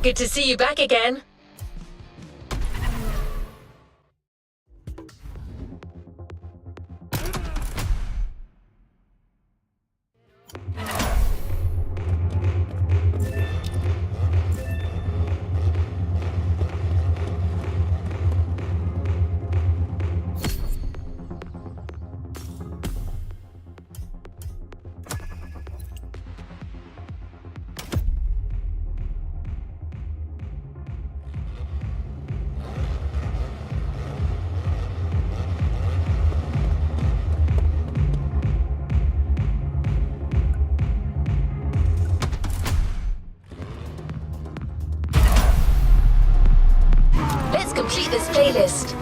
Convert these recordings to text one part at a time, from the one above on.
Good to see you back again. Let's complete this playlist.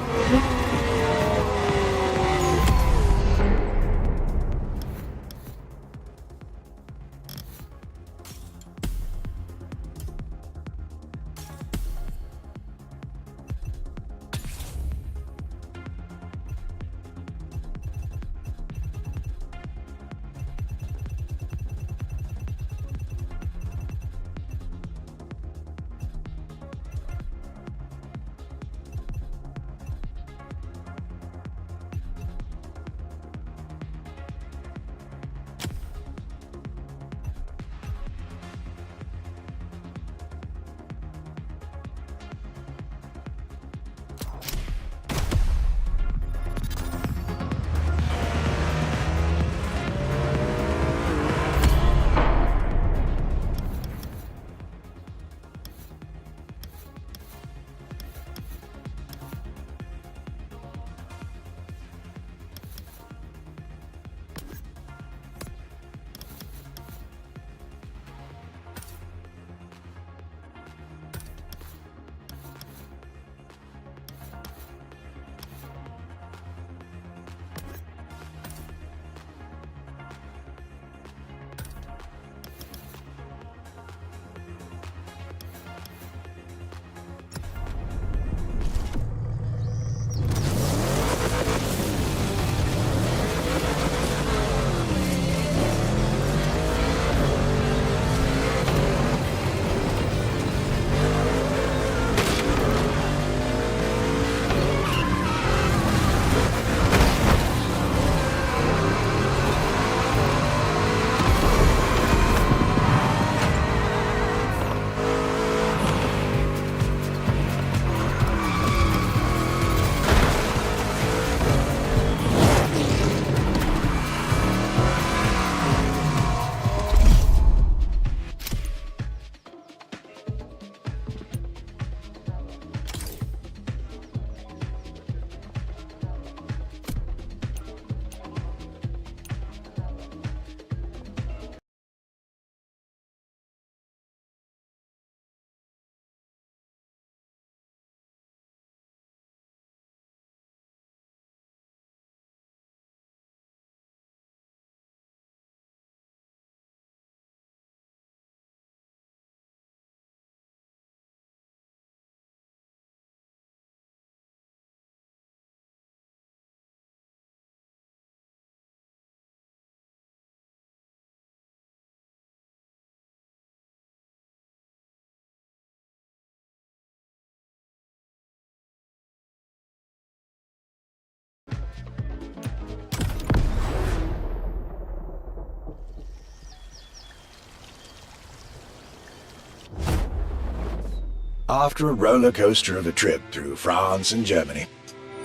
After a roller coaster of a trip through France and Germany,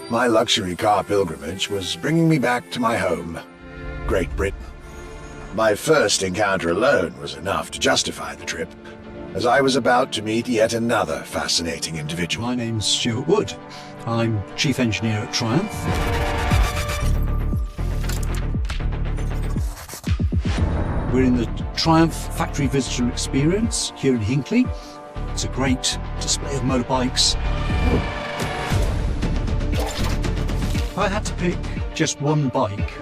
my luxury car pilgrimage was bringing me back to my home, Great Britain. My first encounter alone was enough to justify the trip, as I was about to meet yet another fascinating individual. My name's Stuart Wood. I'm Chief Engineer at Triumph. We're in the Triumph Factory Visitor Experience here in Hinckley. It's a great display of motorbikes. If I had to pick just one bike,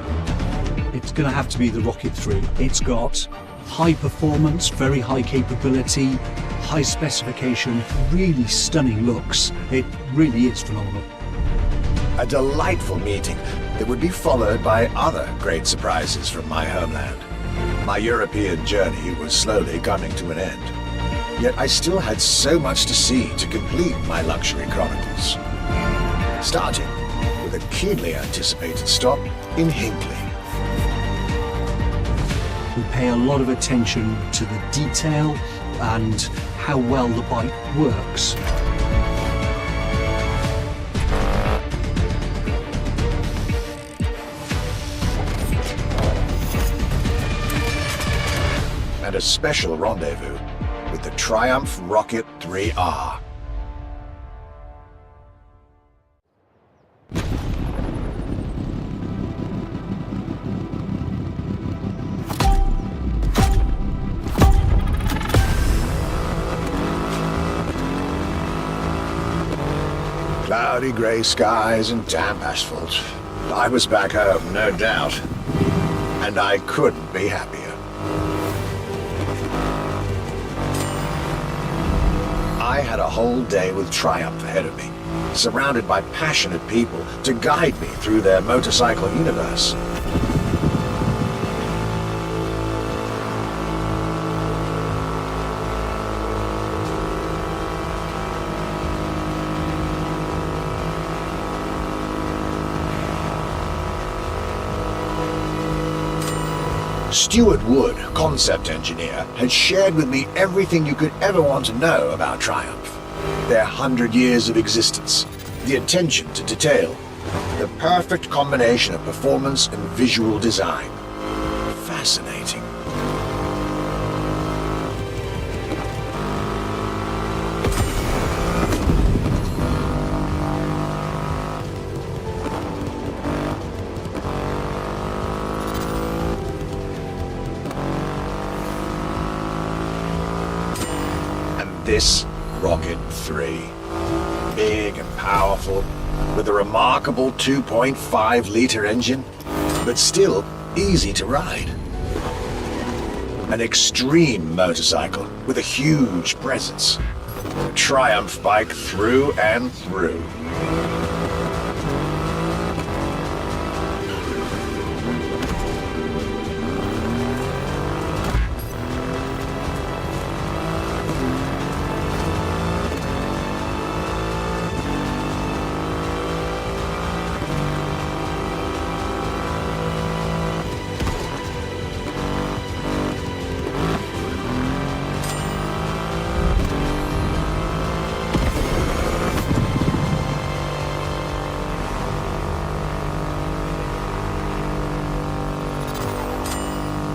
it's going to have to be the Rocket 3. It's got high performance, very high capability, high specification, really stunning looks. It really is phenomenal. A delightful meeting that would be followed by other great surprises from my homeland. My European journey was slowly coming to an end. Yet I still had so much to see to complete my luxury chronicles. Starting with a keenly anticipated stop in Hinckley. We pay a lot of attention to the detail and how well the bike works. And a special rendezvous with the Triumph Rocket 3R. Cloudy grey skies and damp asphalt. I was back home, no doubt. And I couldn't be happier. I had a whole day with Triumph ahead of me, surrounded by passionate people to guide me through their motorcycle universe. Stuart Wood, concept engineer, had shared with me everything you could ever want to know about Triumph. Their 100 years of existence, the attention to detail, the perfect combination of performance and visual design. Fascinating. This Rocket 3. Big and powerful, with a remarkable 2.5-litre engine, but still easy to ride. An extreme motorcycle with a huge presence. A Triumph bike through and through.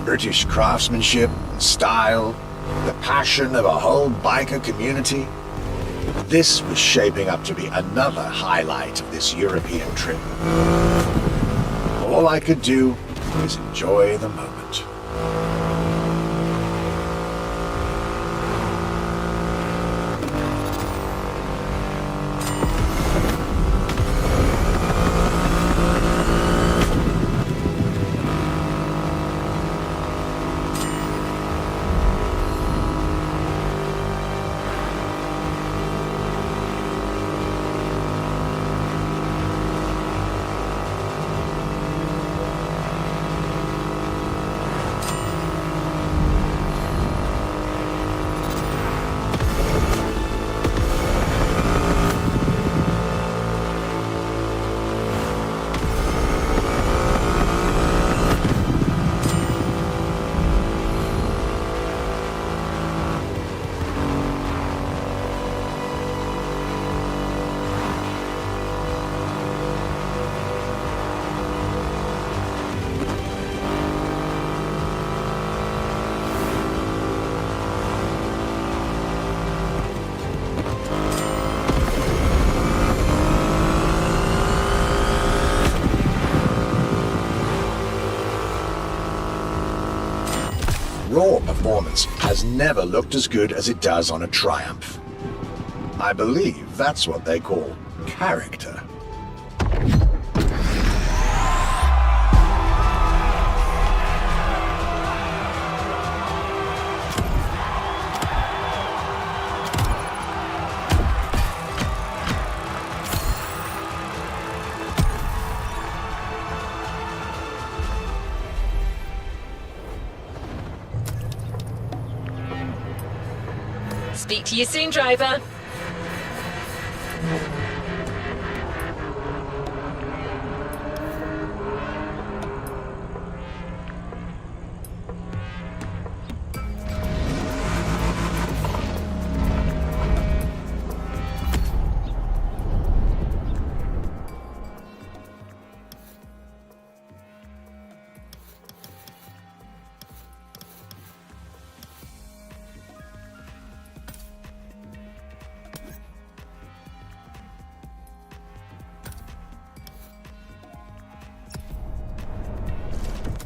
British craftsmanship and style, the passion of a whole biker community. This was shaping up to be another highlight of this European trip. All I could do was enjoy the moment. Raw performance has never looked as good as it does on a Triumph. I believe that's what they call character. Speak to you soon, driver.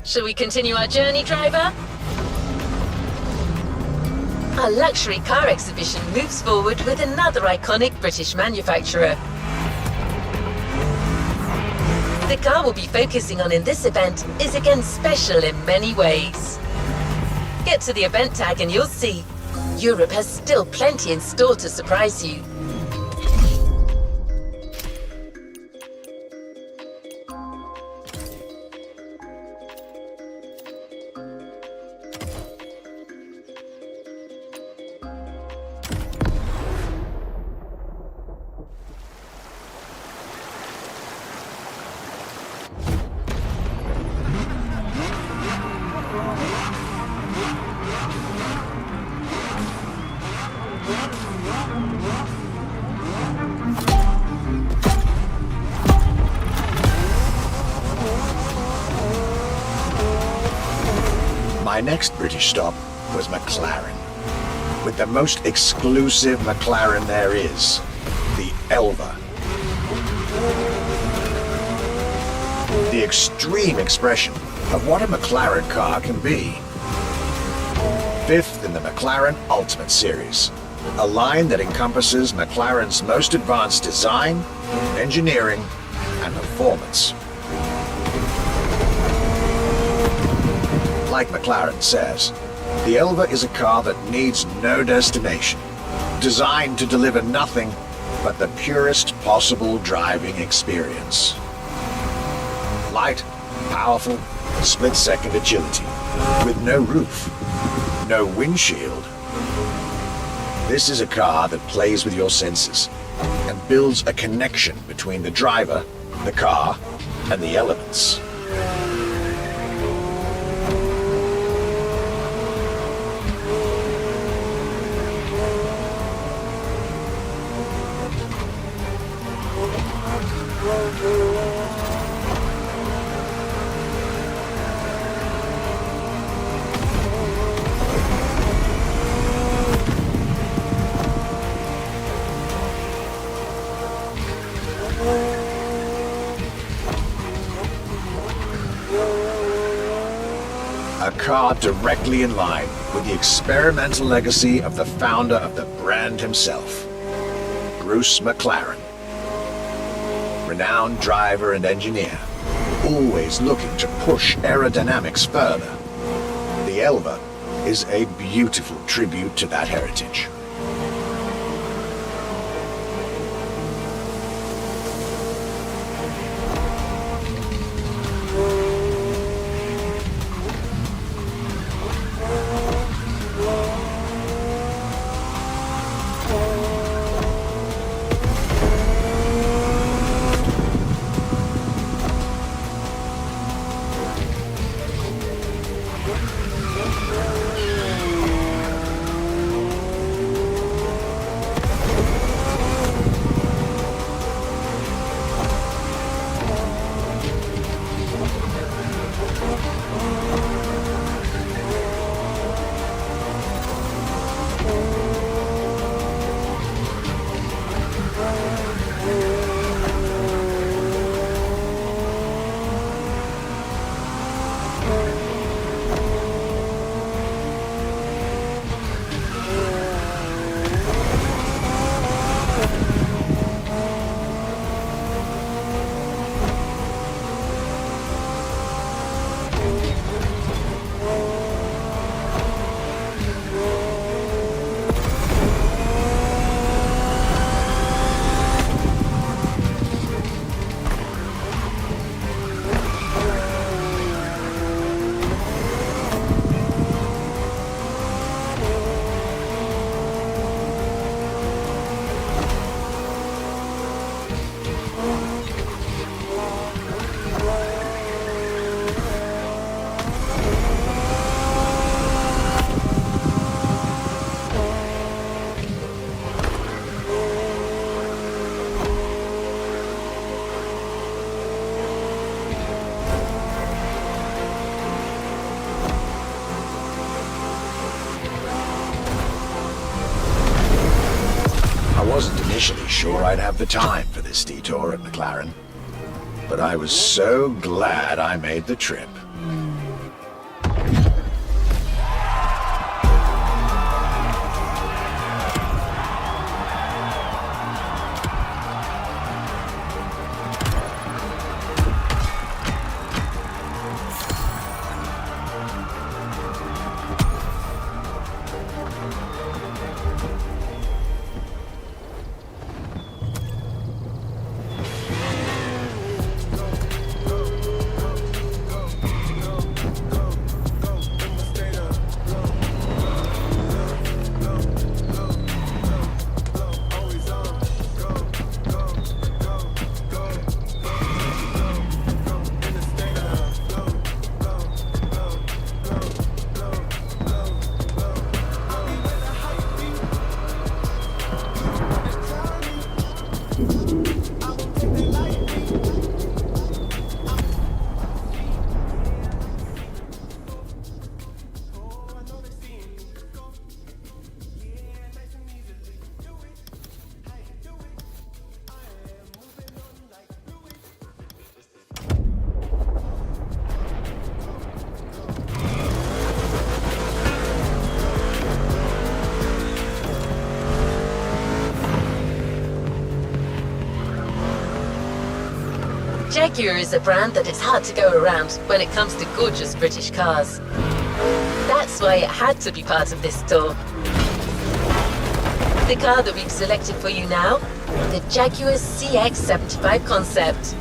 Shall we continue our journey, driver? Our luxury car exhibition moves forward with another iconic British manufacturer. The car we'll be focusing on in this event is again special in many ways. Get to the event tag and you'll see Europe has still plenty in store to surprise you. My next British stop was McLaren, with the most exclusive McLaren there is, the Elva. The extreme expression of what a McLaren car can be. Fifth in the McLaren Ultimate Series, a line that encompasses McLaren's most advanced design, engineering, and performance. Like McLaren says, the Elva is a car that needs no destination, designed to deliver nothing but the purest possible driving experience. Light, powerful, split-second agility, with no roof, no windshield. This is a car that plays with your senses and builds a connection between the driver, the car, and the elements. A car directly in line with the experimental legacy of the founder of the brand himself, Bruce McLaren. Renowned driver and engineer, always looking to push aerodynamics further. The Elva is a beautiful tribute to that heritage. sure I'd have the time for this detour at McLaren. But I was so glad I made the trip. Jaguar is a brand that is hard to go around when it comes to gorgeous British cars. That's why it had to be part of this tour. The car that we've selected for you now, the Jaguar CX-75 concept.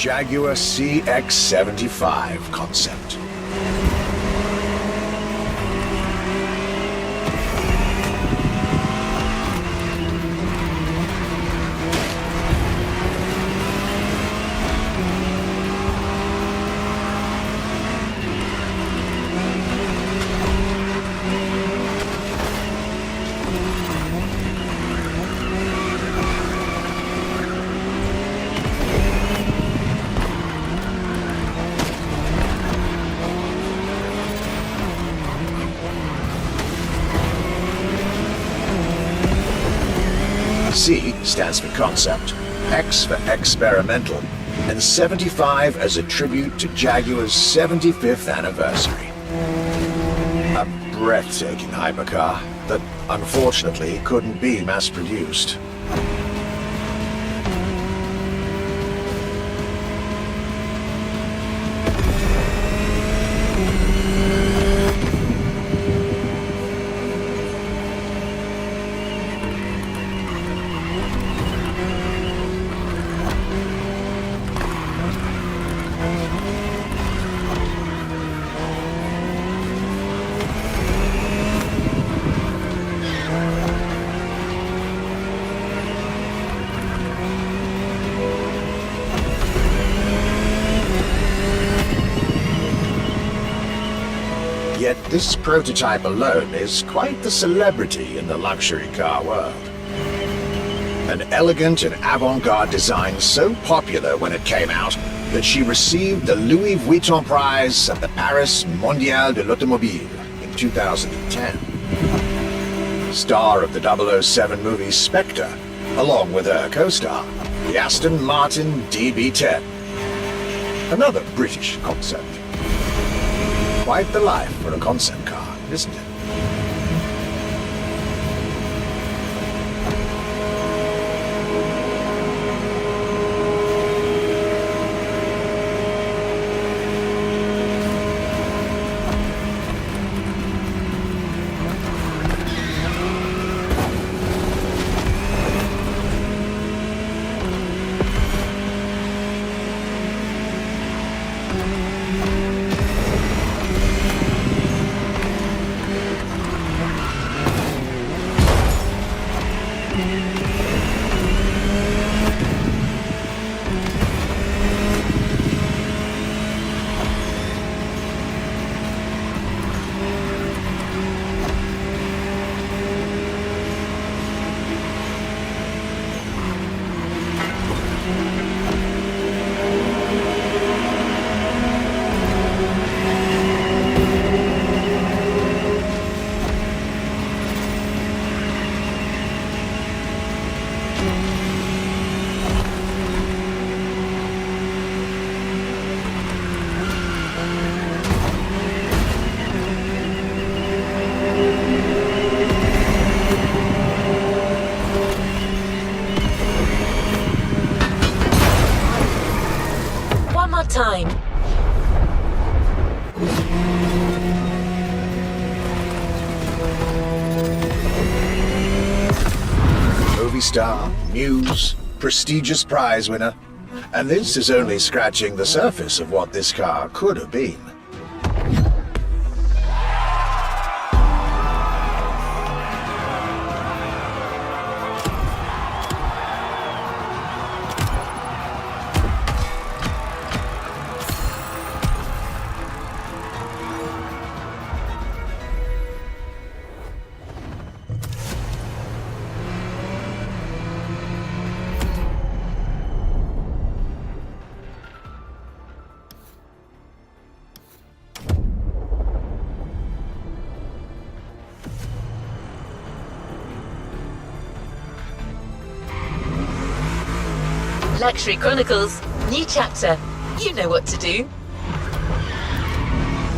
Jaguar CX-75 concept. C stands for concept, X for experimental, and 75 as a tribute to Jaguar's 75th anniversary. A breathtaking hypercar that unfortunately couldn't be mass-produced. Yet this prototype alone is quite the celebrity in the luxury car world. An elegant and avant-garde design so popular when it came out that she received the Louis Vuitton prize at the Paris Mondial de l'Automobile in 2010. Star of the 007 movie Spectre, along with her co-star, the Aston Martin DB10. Another British concept. Quite the life for a concept car, isn't it? Time. Movie star, muse, prestigious prize winner. And this is only scratching the surface of what this car could have been. Luxury Chronicles, new chapter. You know what to do.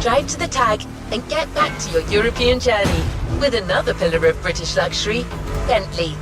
Drive to the tag and get back to your European journey with another pillar of British luxury, Bentley.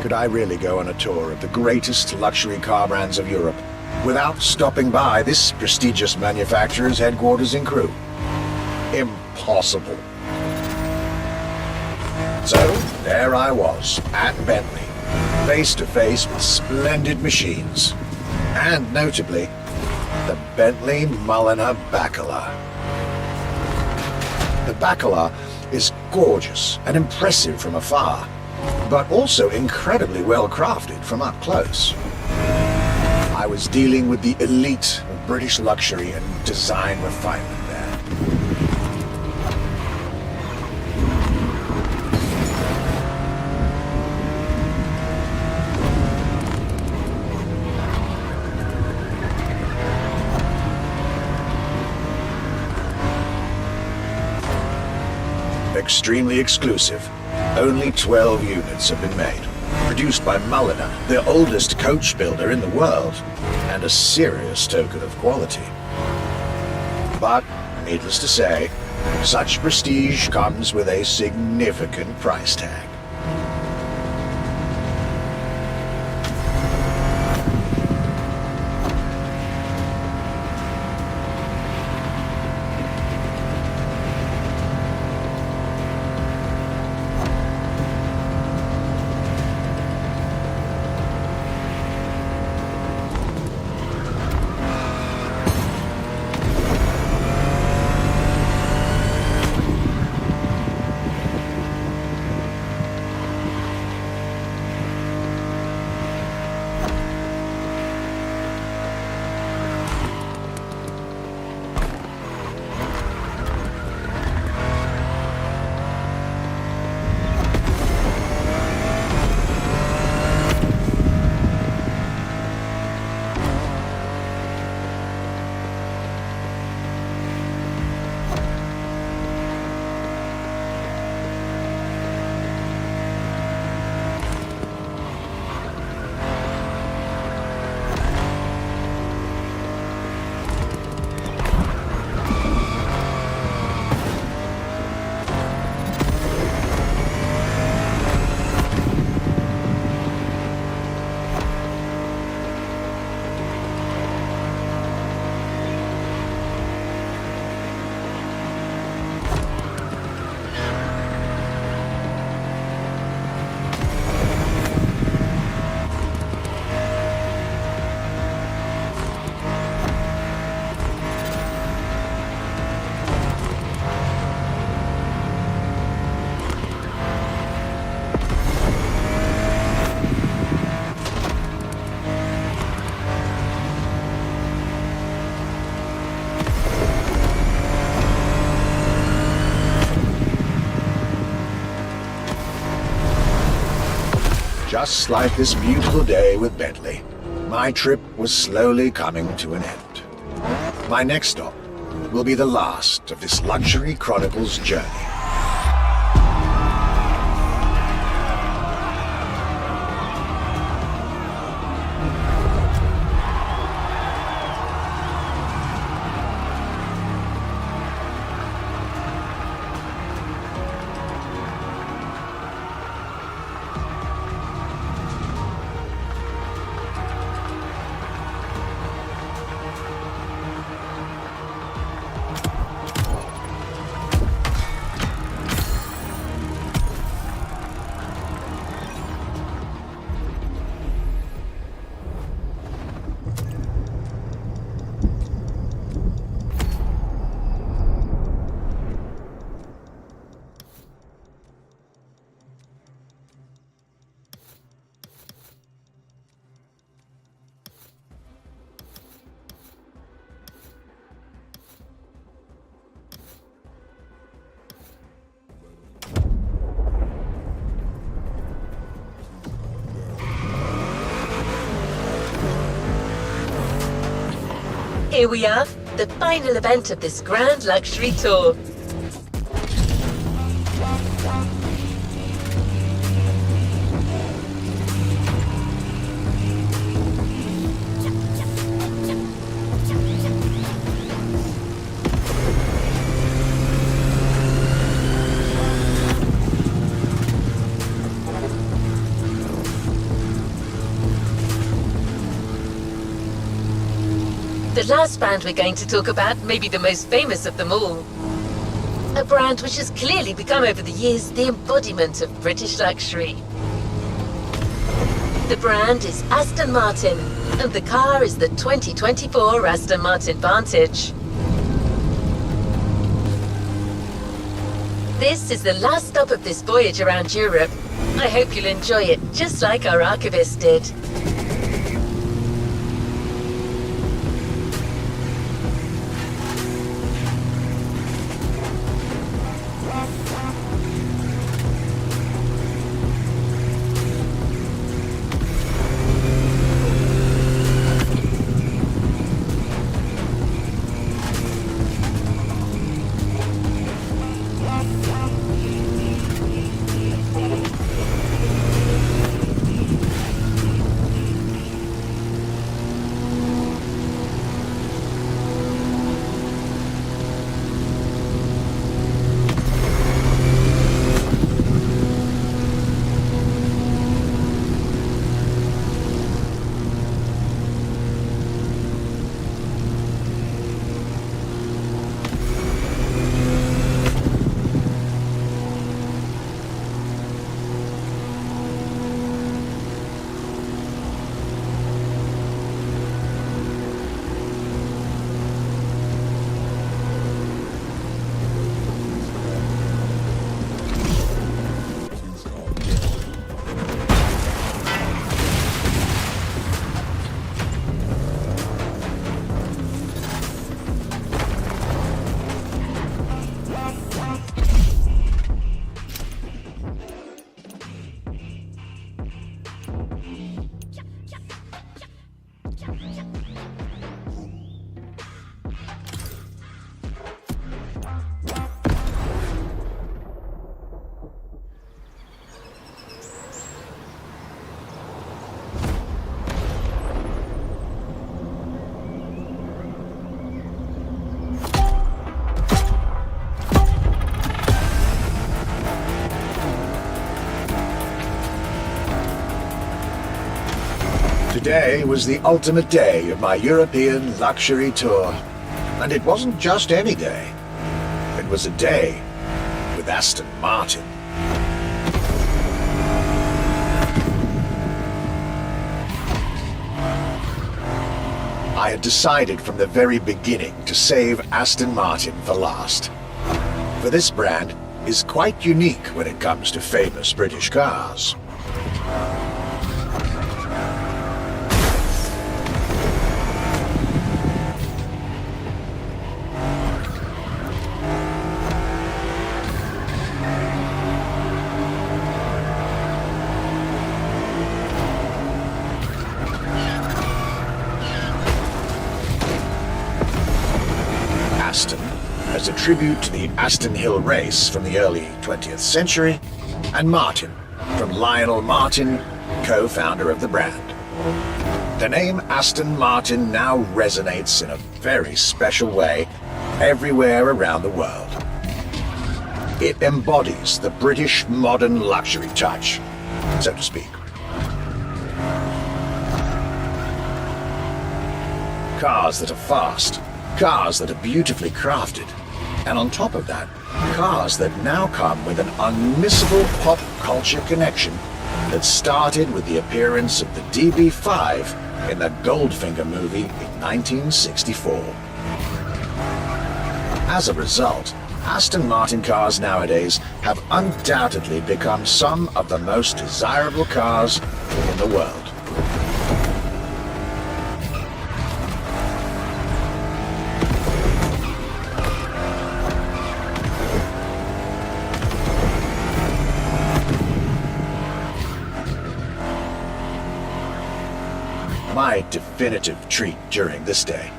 Could I really go on a tour of the greatest luxury car brands of Europe without stopping by this prestigious manufacturer's headquarters in Crewe? Impossible. So, there I was, at Bentley, face to face with splendid machines, and notably, the Bentley Mulliner Bacala. The Bacala is gorgeous and impressive from afar, but also incredibly well crafted from up close. I was dealing with the elite of British luxury and design refinement there. Extremely exclusive. Only 12 units have been made. Produced by Mulliner, the oldest coach builder in the world, and a serious token of quality. But, needless to say, such prestige comes with a significant price tag. Just like this beautiful day with Bentley, my trip was slowly coming to an end. My next stop will be the last of this Luxury Chronicles journey. Here we are, the final event of this grand luxury tour. The last brand we're going to talk about may be the most famous of them all. A brand which has clearly become over the years the embodiment of British luxury. The brand is Aston Martin, and the car is the 2024 Aston Martin Vantage. This is the last stop of this voyage around Europe. I hope you'll enjoy it, just like our archivist did. Today was the ultimate day of my European luxury tour. And it wasn't just any day. It was a day with Aston Martin. I had decided from the very beginning to save Aston Martin for last. For this brand is quite unique when it comes to famous British cars. Aston, as a tribute to the Aston Hill race from the early 20th century, and Martin, from Lionel Martin, co-founder of the brand. The name Aston Martin now resonates in a very special way everywhere around the world. It embodies the British modern luxury touch, so to speak. Cars that are fast, cars that are beautifully crafted, and on top of that, cars that now come with an unmissable pop culture connection that started with the appearance of the DB5 in the Goldfinger movie in 1964. As a result, Aston Martin cars nowadays have undoubtedly become some of the most desirable cars in the world. My definitive treat during this day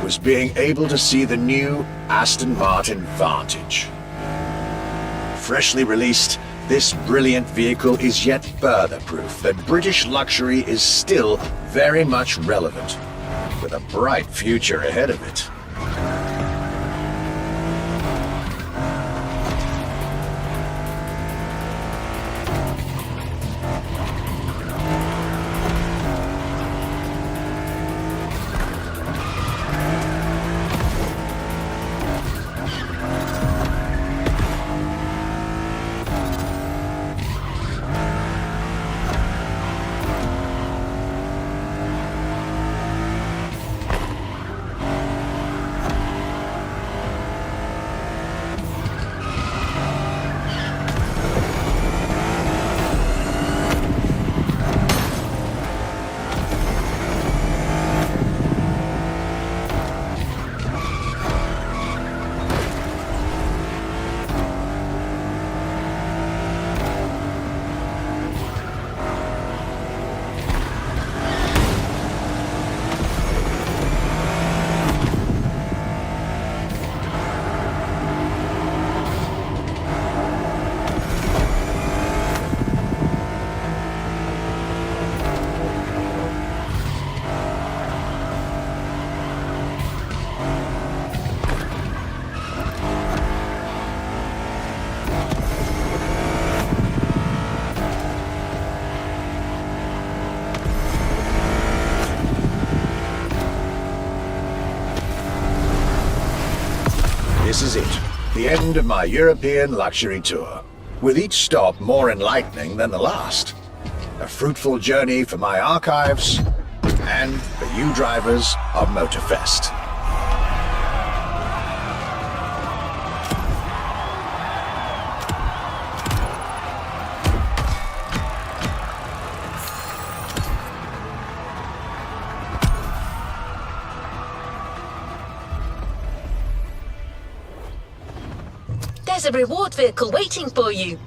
was being able to see the new Aston Martin Vantage. Freshly released, this brilliant vehicle is yet further proof that British luxury is still very much relevant, with a bright future ahead of it. This is it, the end of my European luxury tour, with each stop more enlightening than the last. A fruitful journey for my archives, and for you drivers of Motorfest. There's a reward vehicle waiting for you.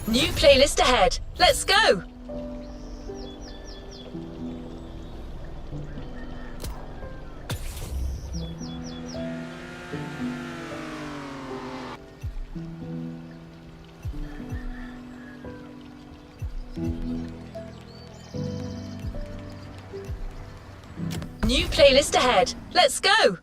New playlist ahead. Let's go! New playlist ahead. Let's go!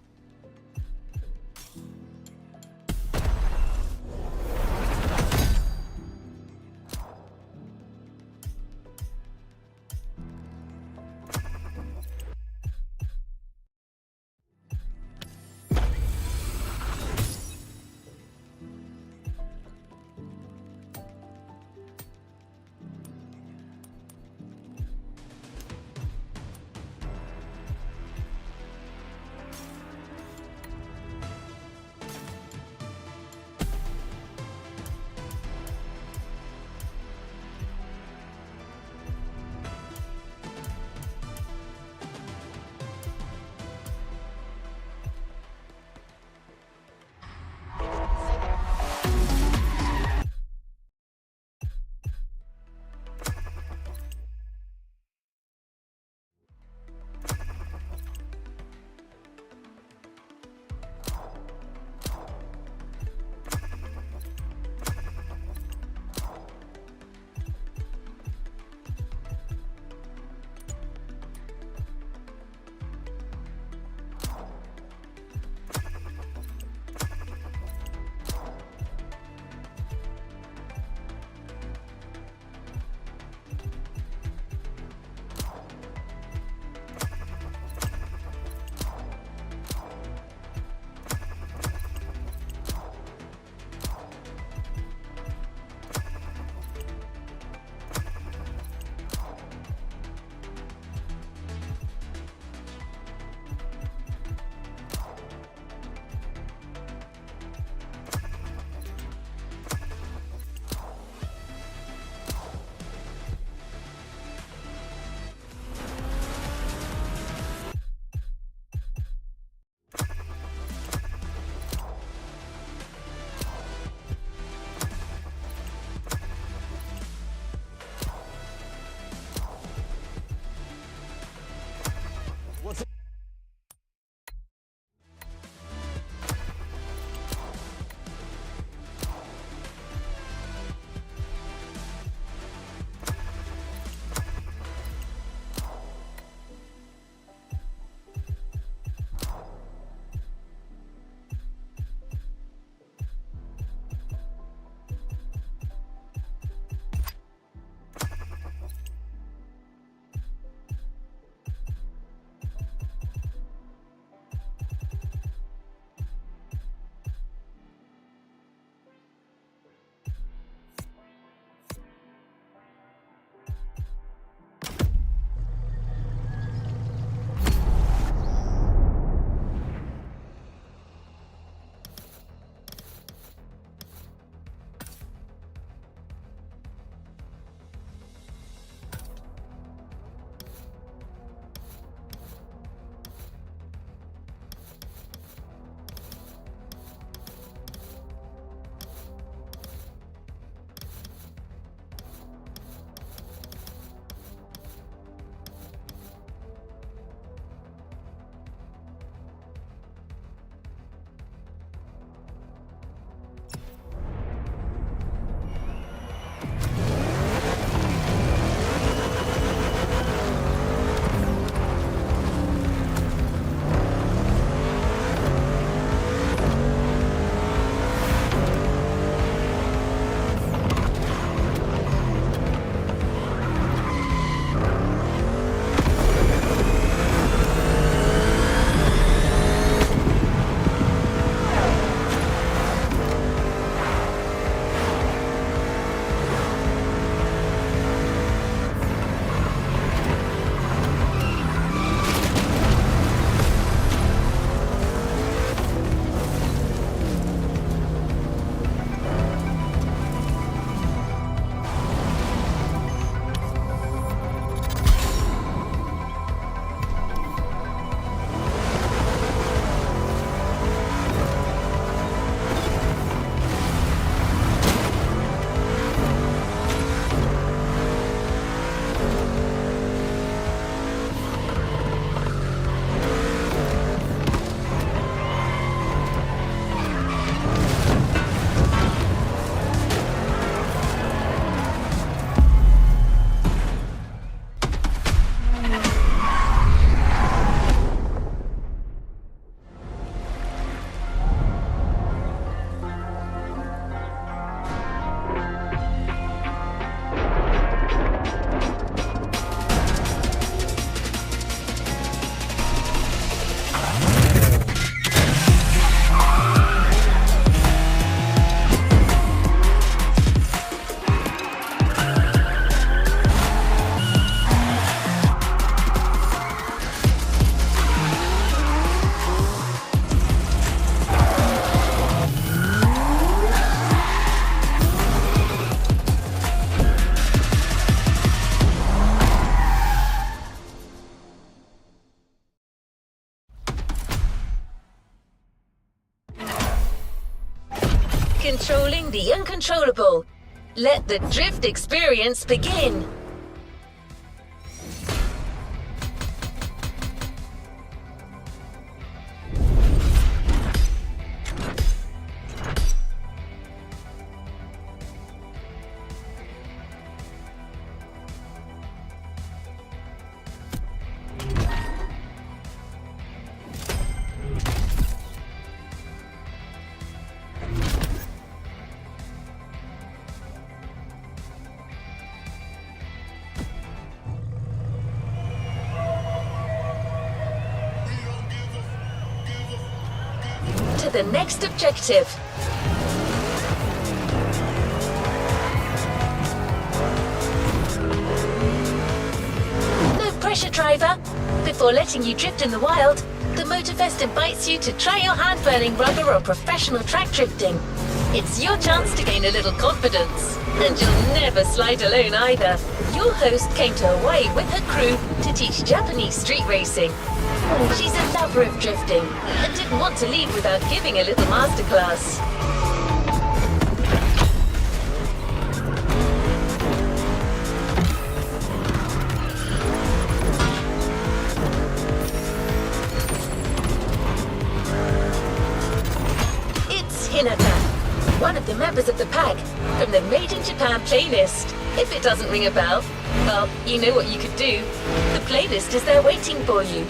Controlling the uncontrollable. Let the drift experience begin. To the next objective. No pressure, driver. Before letting you drift in the wild, the Motorfest invites you to try your hand-burning rubber or professional track drifting. It's your chance to gain a little confidence. And you'll never slide alone either. Your host came to Hawaii with her crew to teach Japanese street racing. She's a lover of drifting and didn't want to leave without giving a little masterclass. It's Hinata, one of the members of the pack, from the Made in Japan playlist. If it doesn't ring a bell, well, you know what you could do. The playlist is there waiting for you.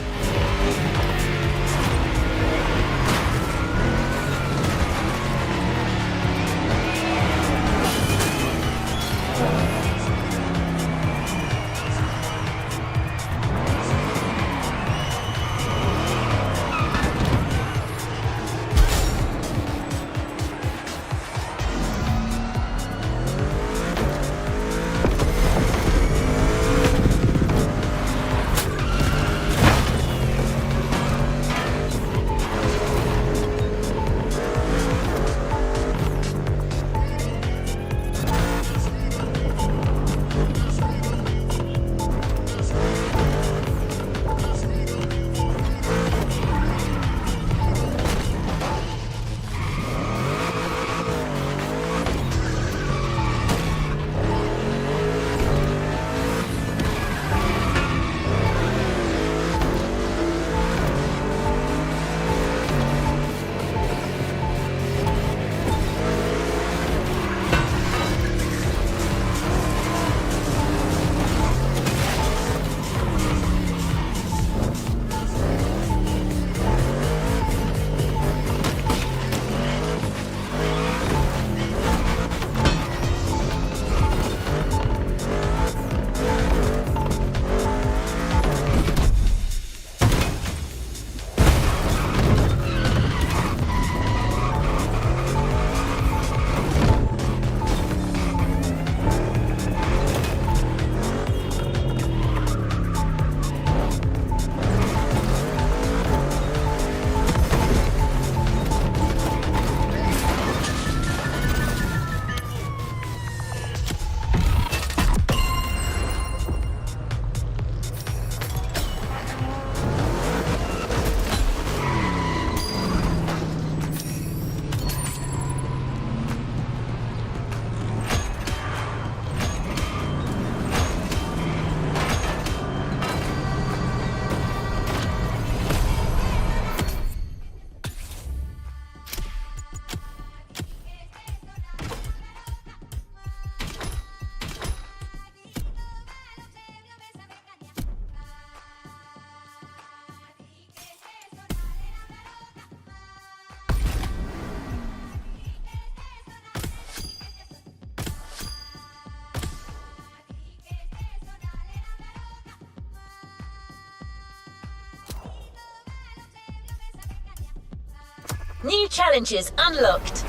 New challenges unlocked.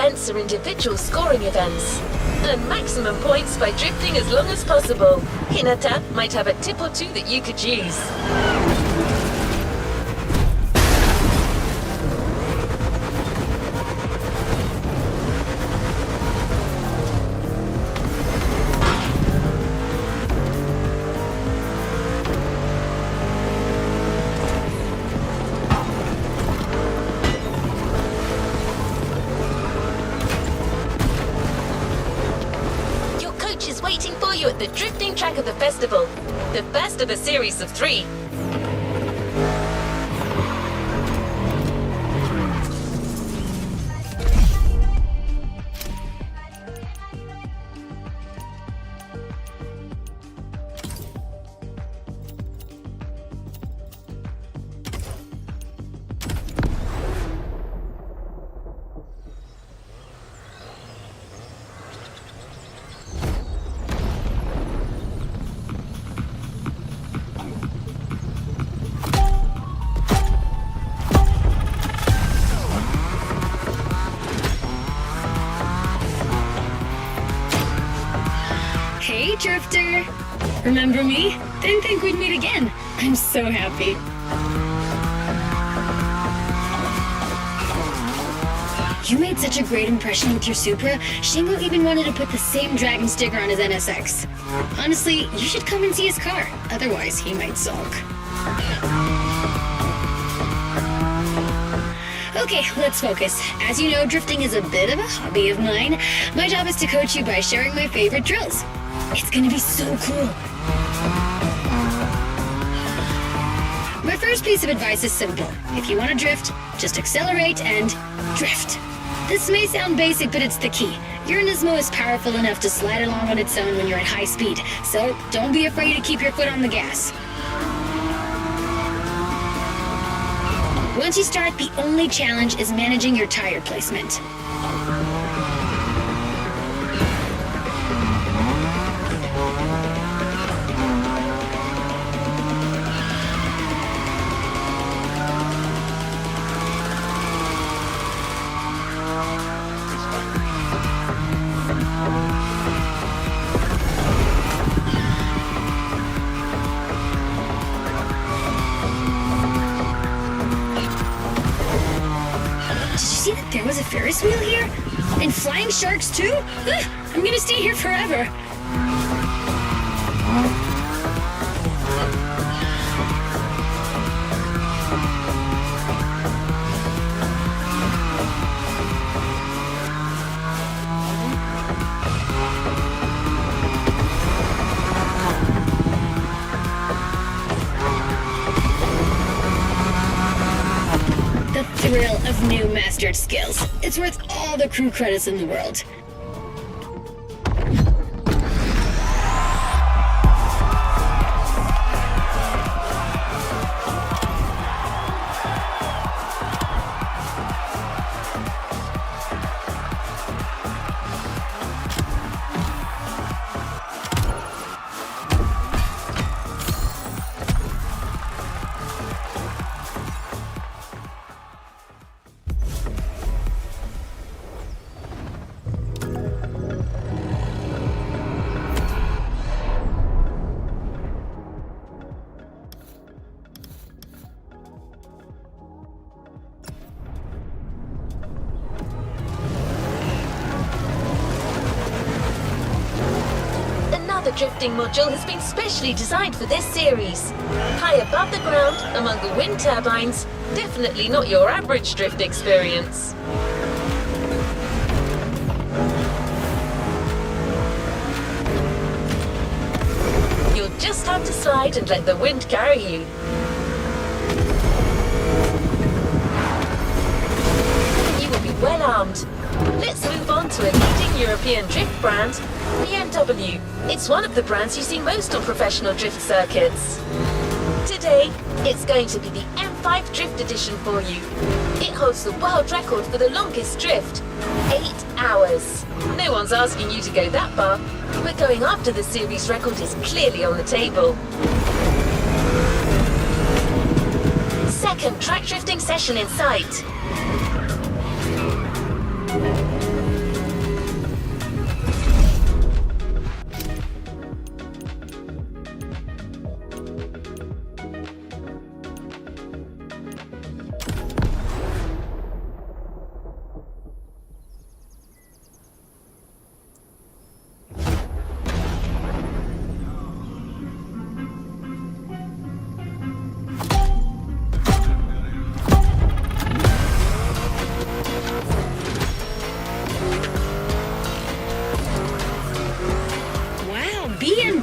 events are individual scoring events. Earn maximum points by drifting as long as possible. Hinata might have a tip or two that you could use. Waiting for you at the drifting track of the festival. The first of a series of 3. Hey, Drifter! Remember me? Didn't think we'd meet again. I'm so happy. You made such a great impression with your Supra, Shingo even wanted to put the same Dragon sticker on his NSX. Honestly, you should come and see his car. Otherwise, he might sulk. Okay, let's focus. As you know, drifting is a bit of a hobby of mine. My job is to coach you by sharing my favorite drills. It's gonna be so cool. My first piece of advice is simple. If you want to drift, just accelerate and drift. This may sound basic, but it's the key. Your Nismo is powerful enough to slide along on its own when you're at high speed, so don't be afraid to keep your foot on the gas. Once you start, the only challenge is managing your tire placement. There was a Ferris wheel here? And flying sharks too? Ugh, I'm gonna stay here forever. Thrill of new mastered skills. It's worth all the crew credits in the world. The drifting module has been specially designed for this series. High above the ground, among the wind turbines, definitely not your average drift experience. You'll just have to slide and let the wind carry you. You will be well armed. Let's move on to a leading European drift brand, BMW. It's one of the brands you see most on professional drift circuits. Today, it's going to be the M5 Drift Edition for you. It holds the world record for the longest drift, 8 hours. No one's asking you to go that far, but going after the series record is clearly on the table. Second track drifting session in sight.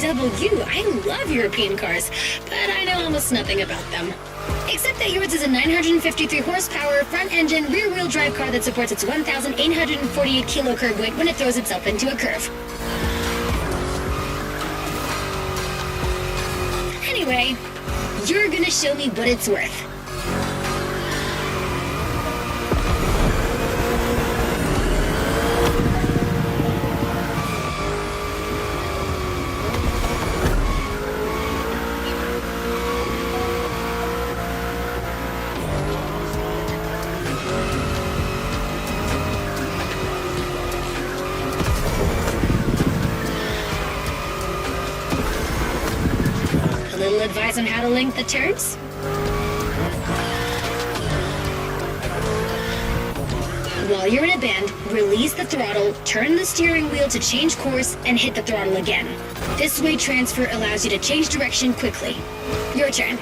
BMW. I love European cars, but I know almost nothing about them. Except that yours is a 953 horsepower, front-engine, rear-wheel drive car that supports its 1,848 kilo curb weight when it throws itself into a curve. Anyway, you're gonna show me what it's worth. Advice on how to link the turns? While you're in a bend, release the throttle, turn the steering wheel to change course, and hit the throttle again. This way transfer allows you to change direction quickly. Your turn.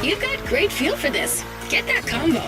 You've got great feel for this. Get that combo.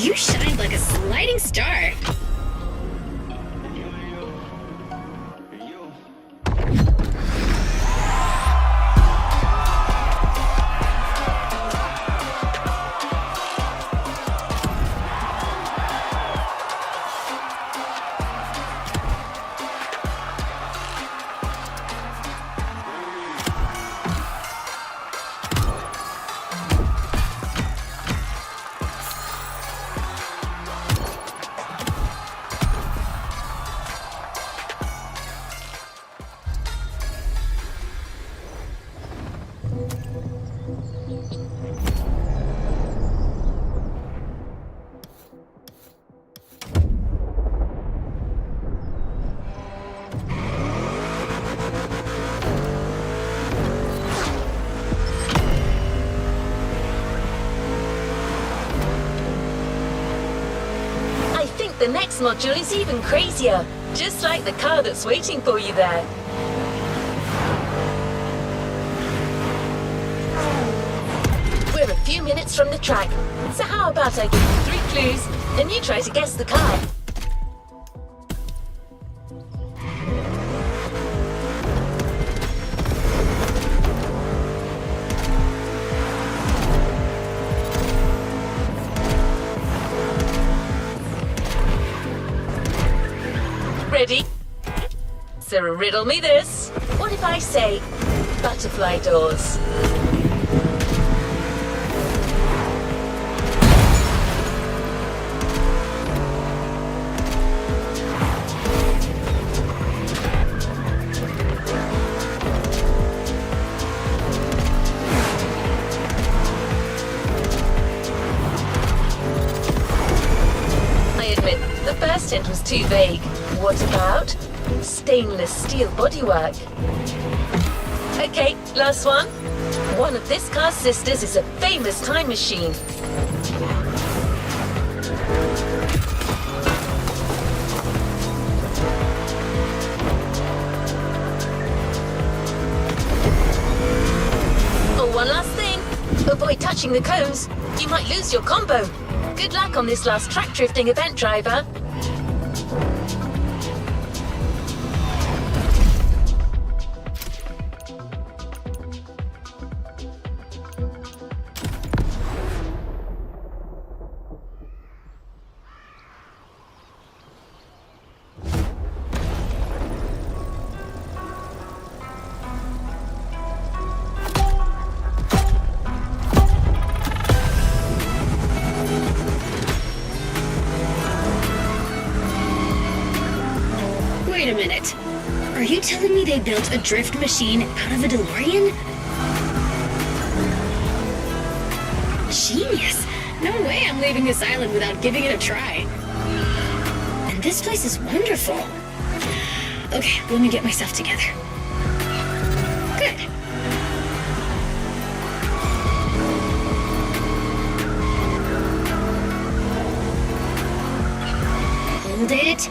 You shined like a sliding star. The next module is even crazier, just like the car that's waiting for you there. We're a few minutes from the track, so how about I give you 3 clues, and you try to guess the car? Ready? So riddle me this. What if I say butterfly doors? I admit, the first hint was too vague. What about stainless steel bodywork? Okay, last one. One of this car's sisters is a famous time machine. Oh, one last thing. Avoid touching the cones. You might lose your combo. Good luck on this last track drifting event, driver. Wait a minute. Are you telling me they built a drift machine out of a DeLorean? Genius! No way I'm leaving this island without giving it a try. And this place is wonderful. Okay, let me get myself together. Good. Hold it.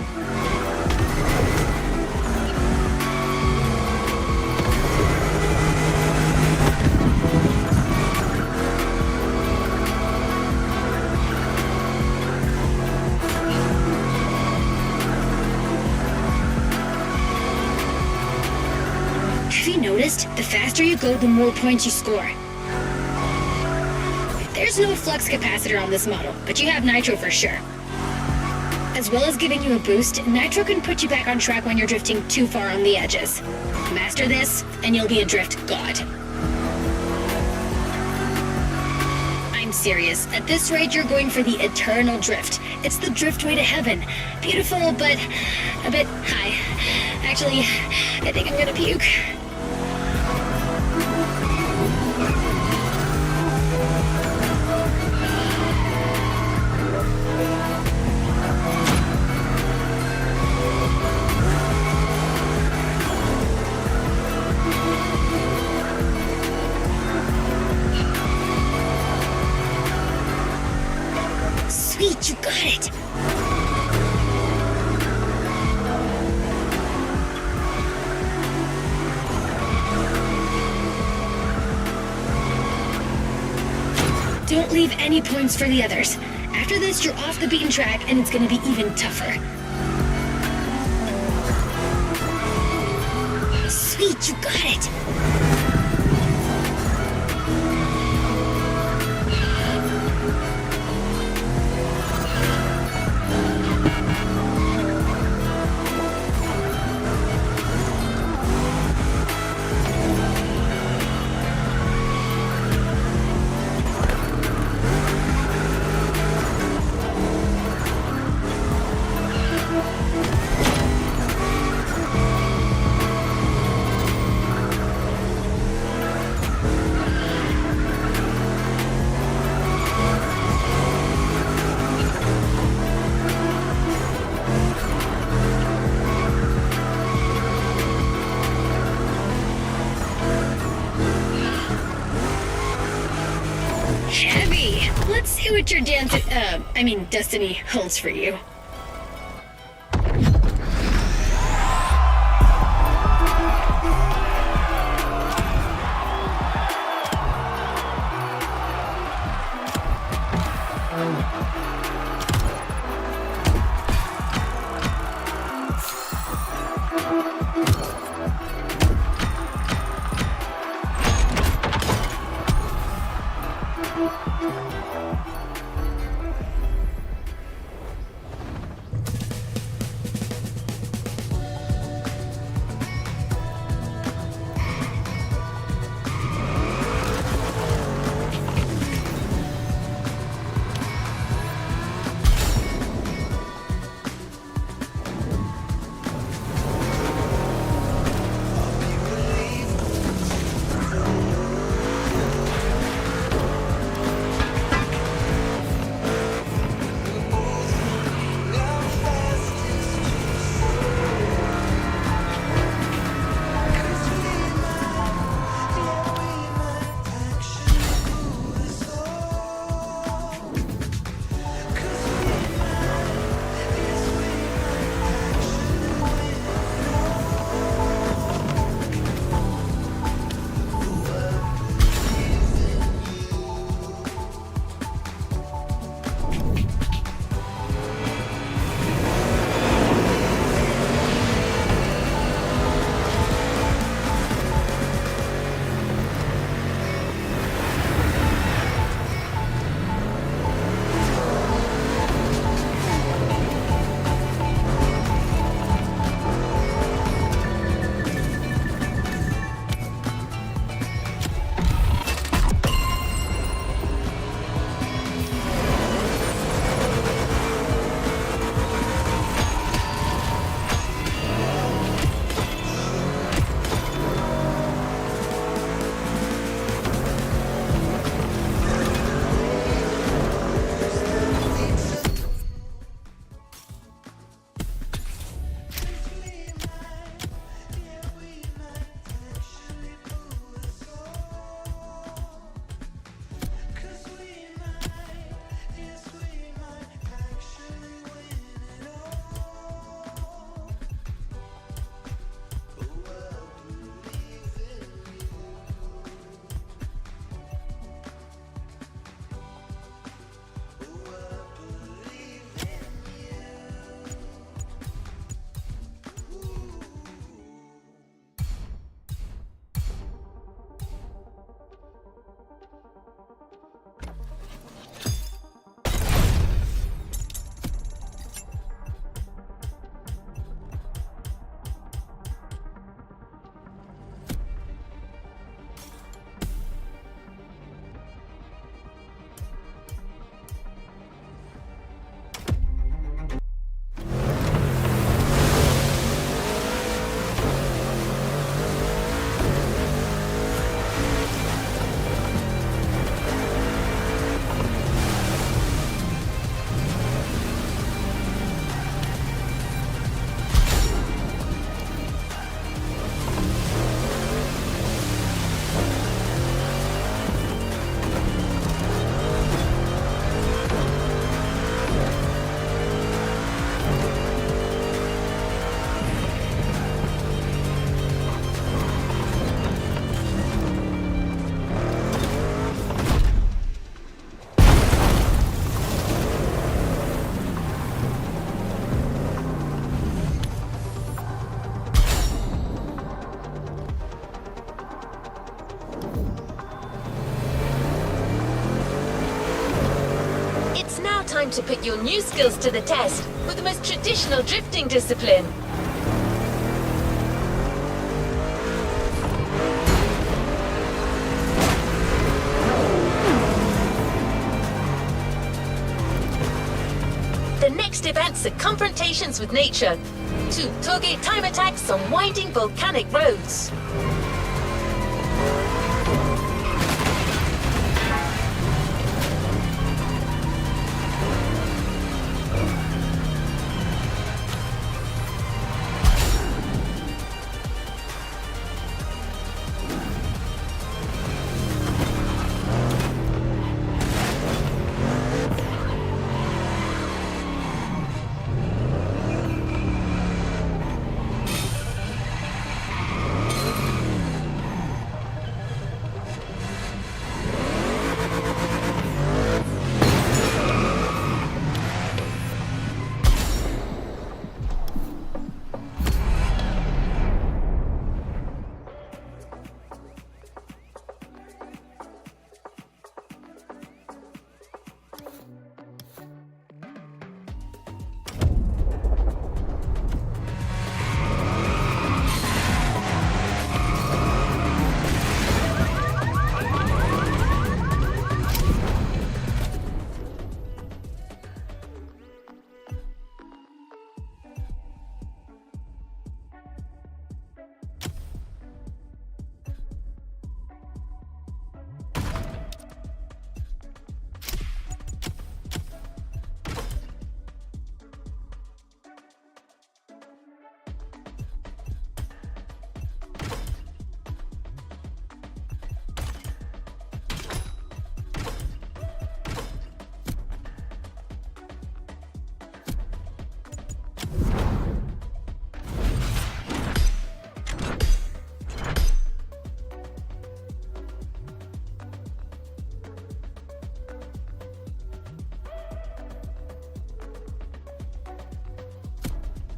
Have you noticed? The faster you go, the more points you score. There's no flux capacitor on this model, but you have nitro for sure. As well as giving you a boost, nitro can put you back on track when you're drifting too far on the edges. Master this, and you'll be a drift god. I'm serious. At this rate, you're going for the eternal drift. It's the driftway to heaven. Beautiful, but a bit high. Actually, I think I'm gonna puke. Sweet, you got it! Don't leave any points for the others. After this, you're off the beaten track, and it's gonna be even tougher. Sweet, you got it! Heavy! Let's see what your destiny holds for you. time to put your new skills to the test with the most traditional drifting discipline. The next events are confrontations with nature. 2 toge time attacks on winding volcanic roads.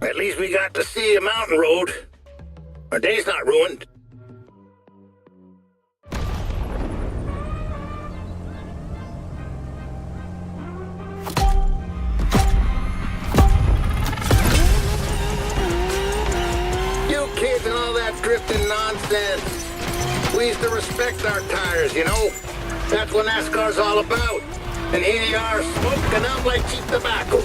At least we got to see a mountain road. Our day's not ruined. You kids and all that drifting nonsense. We used to respect our tires, you know? That's what NASCAR's all about. And here you are smoking out like cheap tobacco.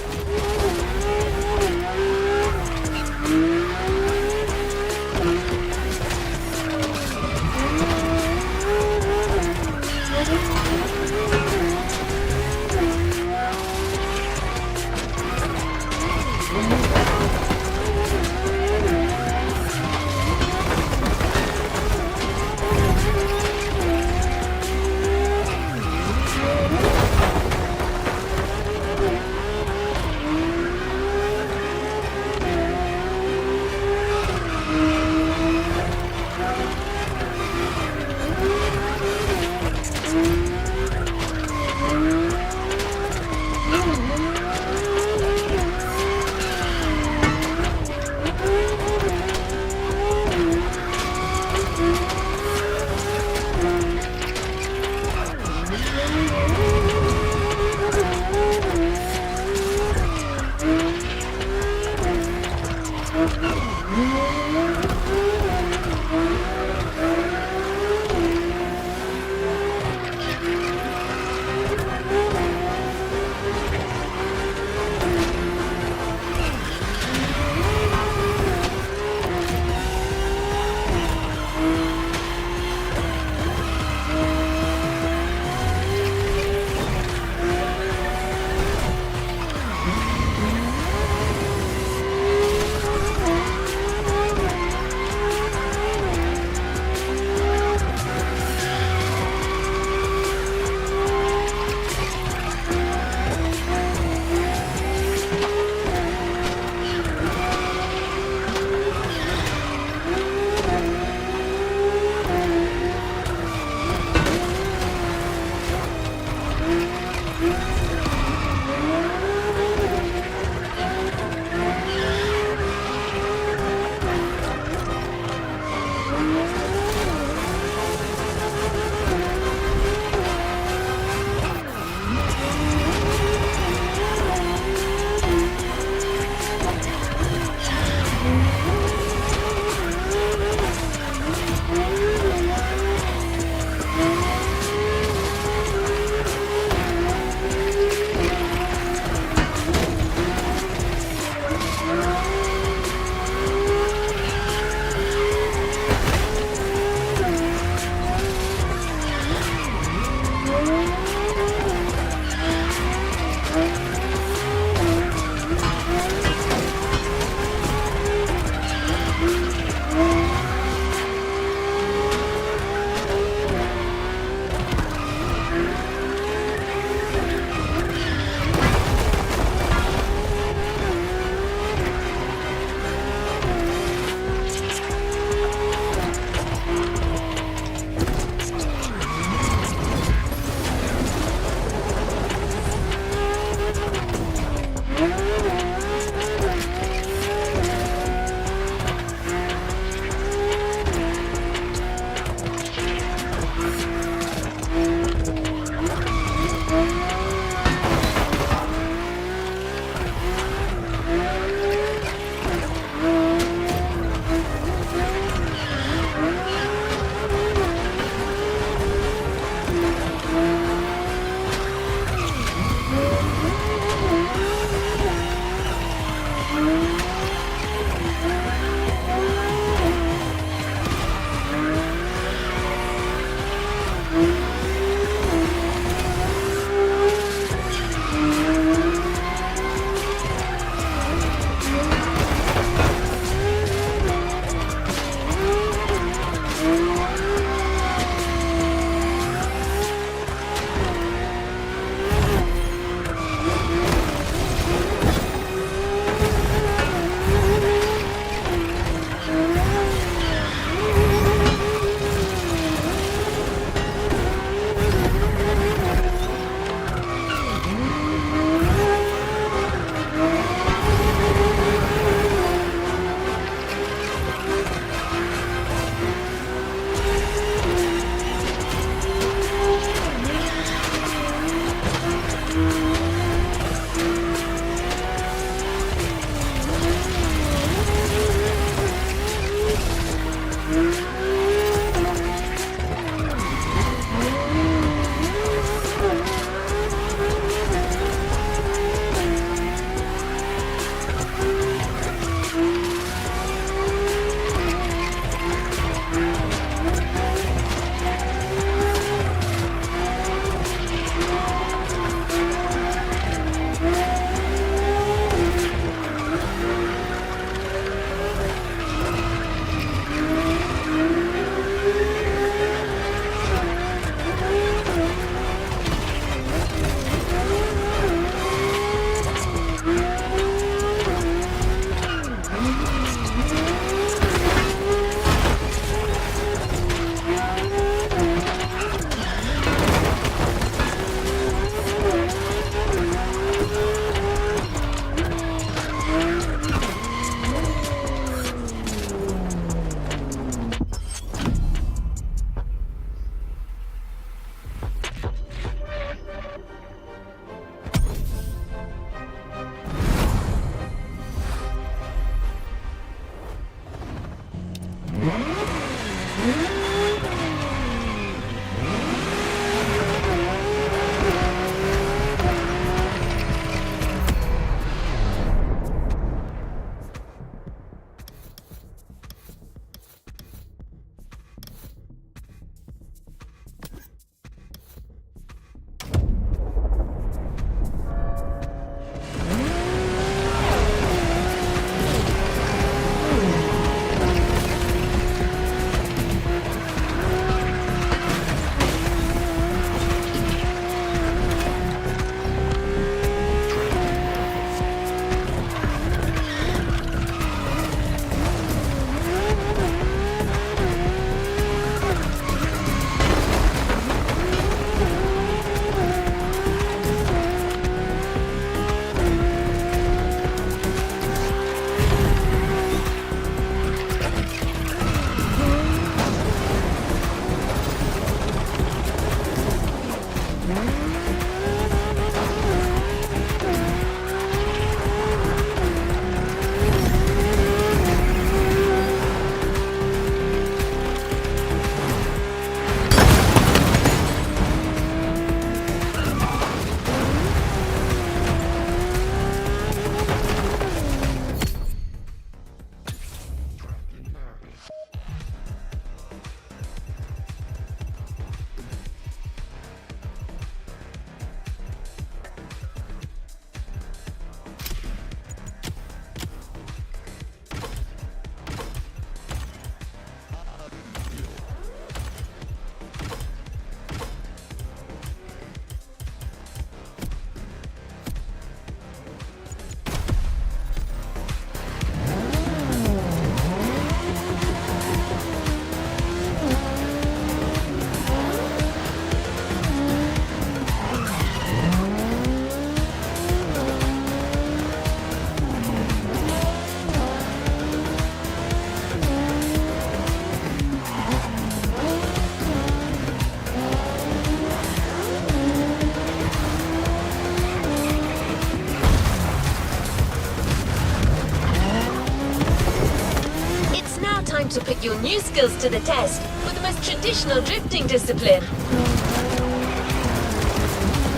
To put your new skills to the test with the most traditional drifting discipline.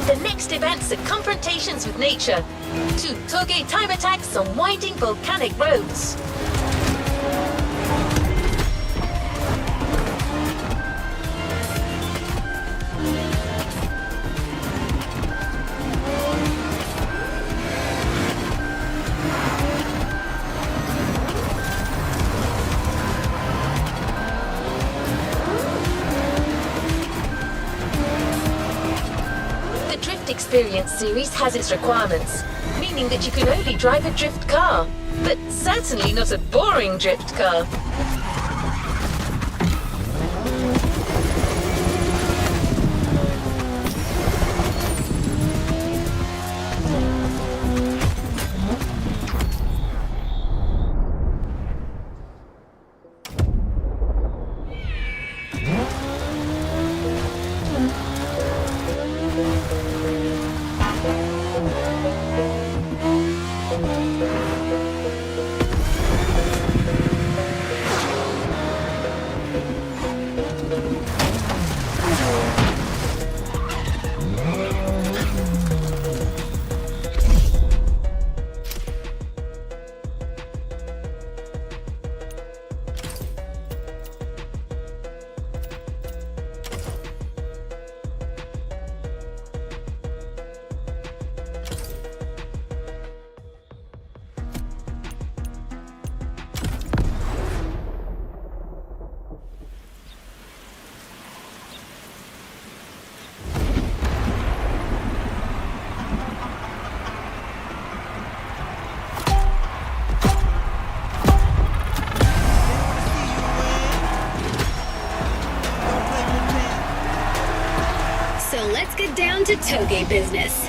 The next events are confrontations with nature, to toge time attacks on winding volcanic roads. Experience series has its requirements, meaning that you can only drive a drift car, but certainly not a boring drift car. Get down to toge business.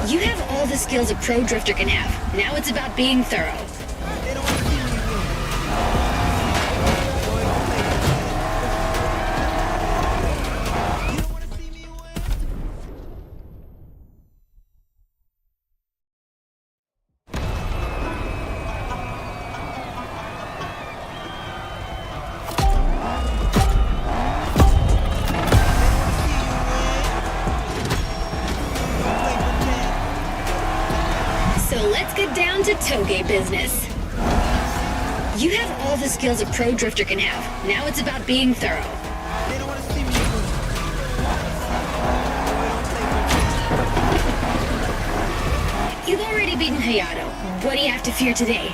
You have all the skills a pro drifter can have. Now it's about being thorough. toge business. You have all the skills a pro drifter can have. Now it's about being thorough. You've already beaten Hayato. What do you have to fear today?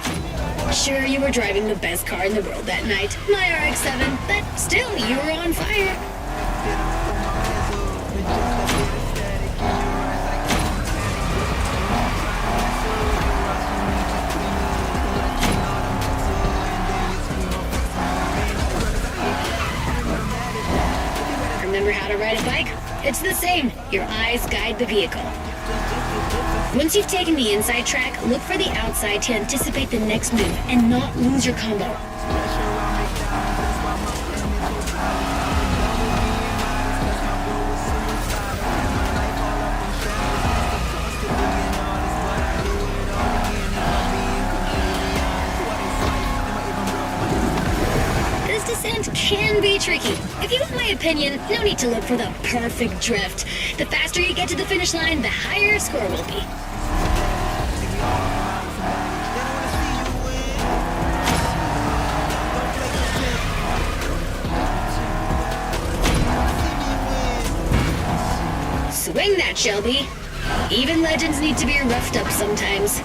Sure, you were driving the best car in the world that night, my RX-7, but still, you were on fire. Remember how to ride a bike? It's the same. Your eyes guide the vehicle. Once you've taken the inside track, look for the outside to anticipate the next move and not lose your combo. This descent can be tricky. If you want my opinion, no need to look for the perfect drift. The faster you get to the finish line, the higher your score will be. Swing that, Shelby. Even legends need to be roughed up sometimes.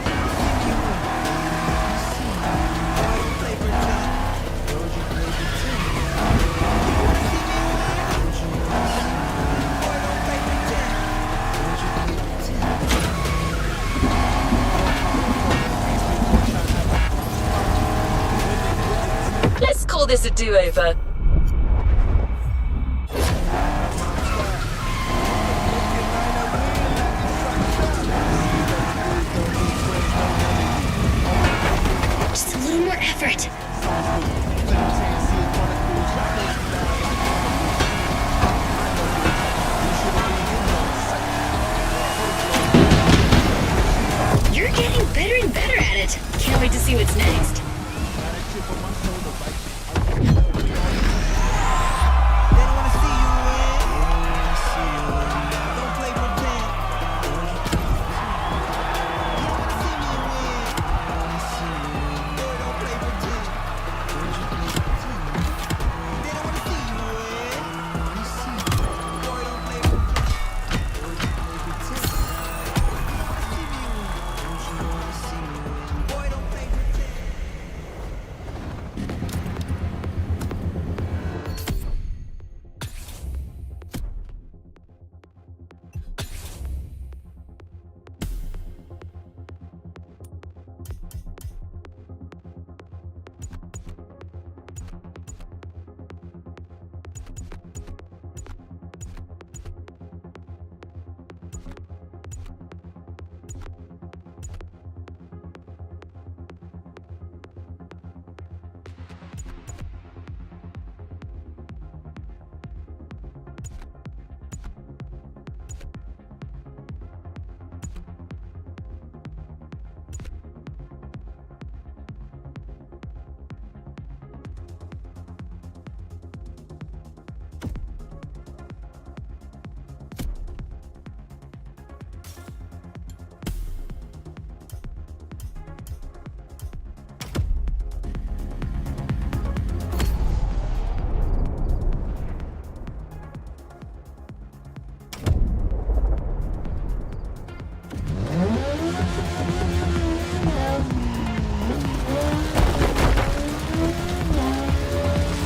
Let's call this a do-over. Just a little more effort. You're getting better and better at it. Can't wait to see what's next.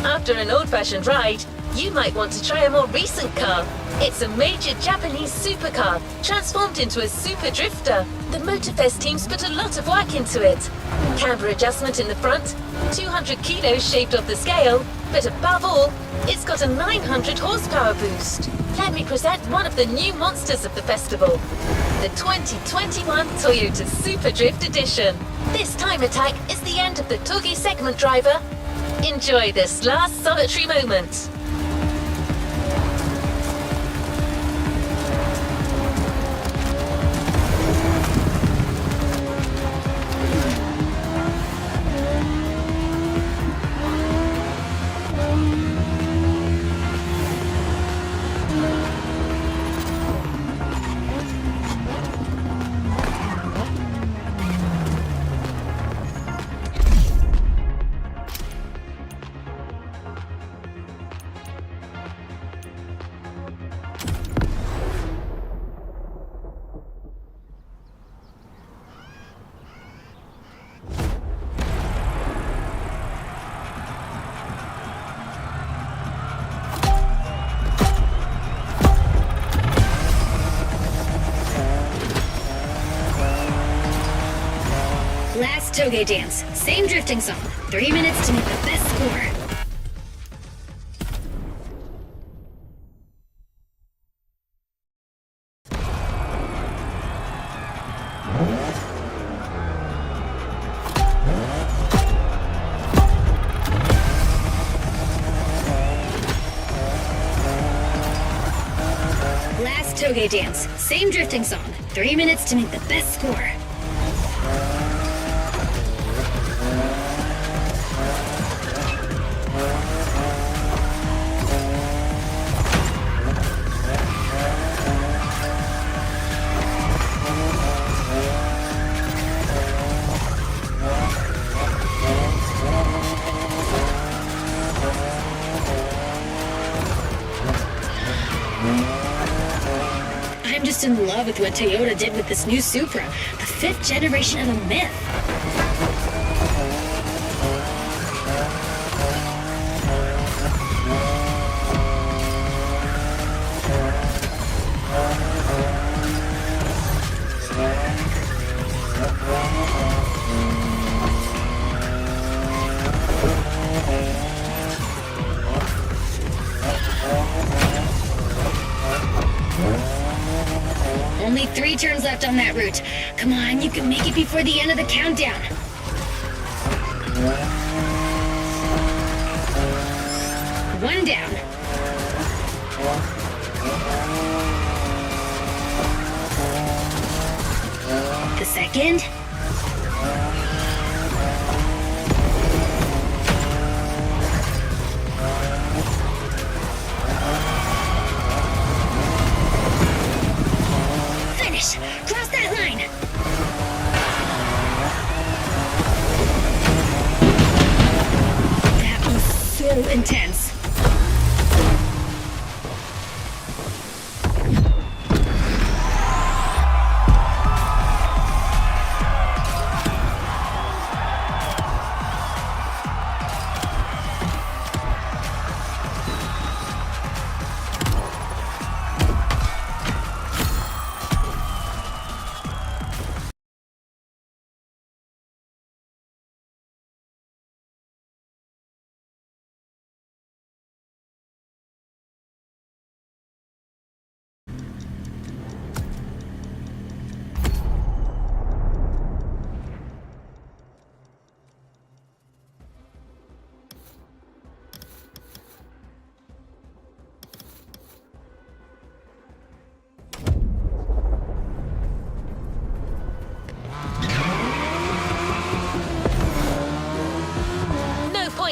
After an old-fashioned ride, you might want to try a more recent car. It's a major Japanese supercar, transformed into a super drifter. The Motorfest team's put a lot of work into it. Camber adjustment in the front, 200 kilos shaved off the scale, but above all, it's got a 900 horsepower boost. Let me present one of the new monsters of the festival, the 2021 Toyota Super Drift Edition. This time attack is the end of the Togi segment, driver. Enjoy this last solitary moment. toge dance. Same drifting song. 3 minutes to make the best score. Last toge dance. Same drifting song. 3 minutes to make the best score. I'm just in love with what Toyota did with this new Supra, the 5th generation of a myth. Only 3 turns left on that route. Come on, you can make it before the end of the countdown. One down. The second. Finish! Cross that line! That was so intense.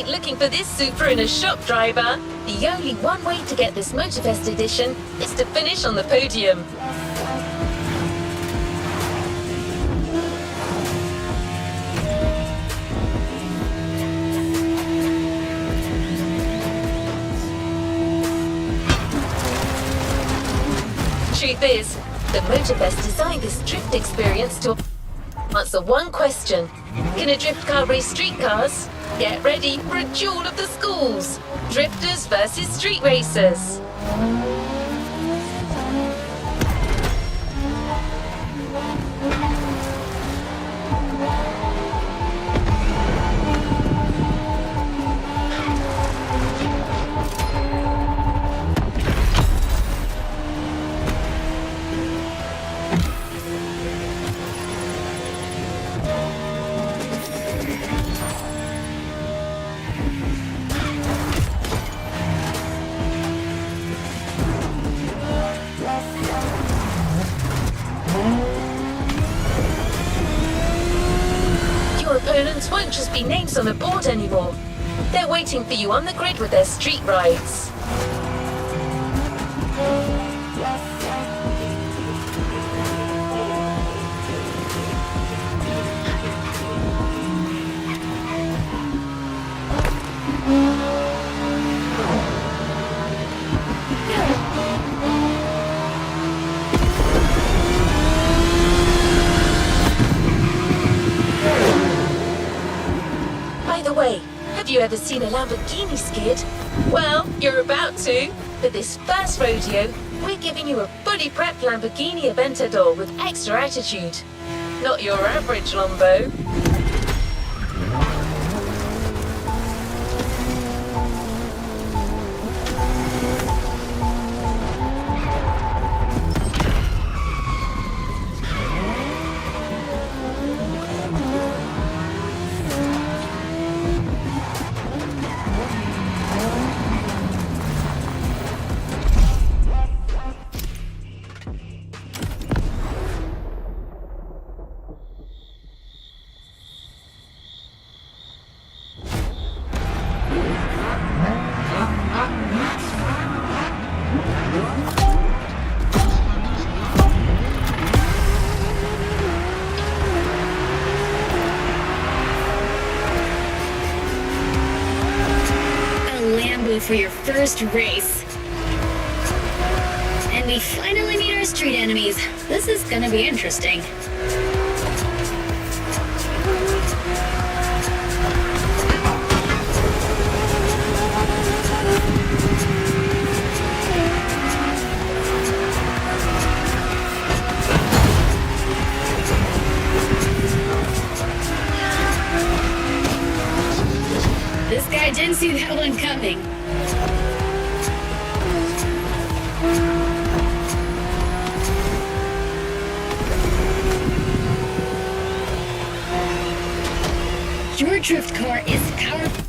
Looking for this Supra in a shop, driver. The only one way to get this Motorfest edition is to finish on the podium. Truth is, the Motorfest designed this drift experience to answer one question. Can a drift car race street cars? Get ready for a duel of the schools. Drifters versus street racers. Opponents won't just be names on a board anymore. They're waiting for you on the grid with their street rides. By the way, have you ever seen a Lamborghini skid? Well, you're about to. For this first rodeo, we're giving you a fully prepped Lamborghini Aventador with extra attitude. Not your average Lambo. Lambo for your first race. And we finally meet our street enemies. This is gonna be interesting. This guy didn't see that one coming. Your drift car is powerful.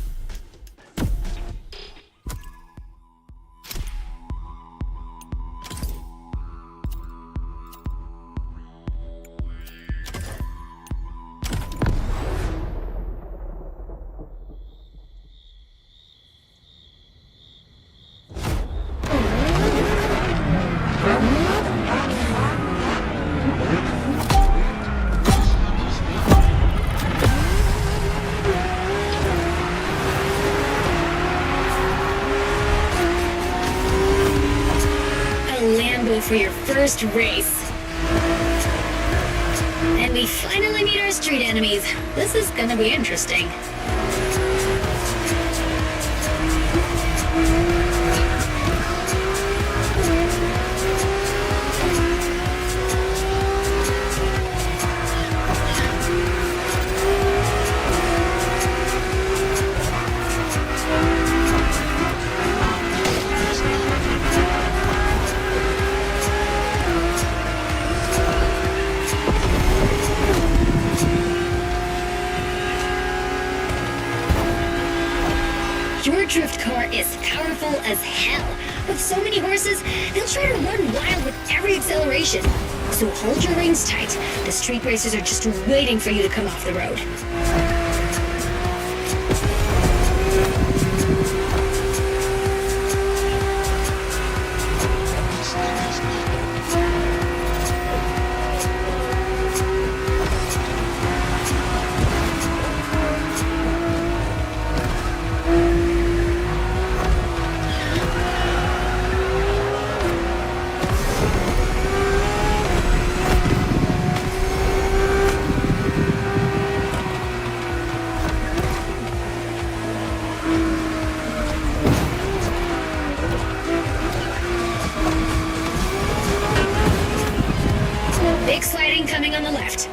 For your first race. And we finally meet our street enemies. This is gonna be interesting. Your drift car is powerful as hell. With so many horses, they'll try to run wild with every acceleration. So hold your reins tight. The street racers are just waiting for you to come off the road. Big sliding coming on the left.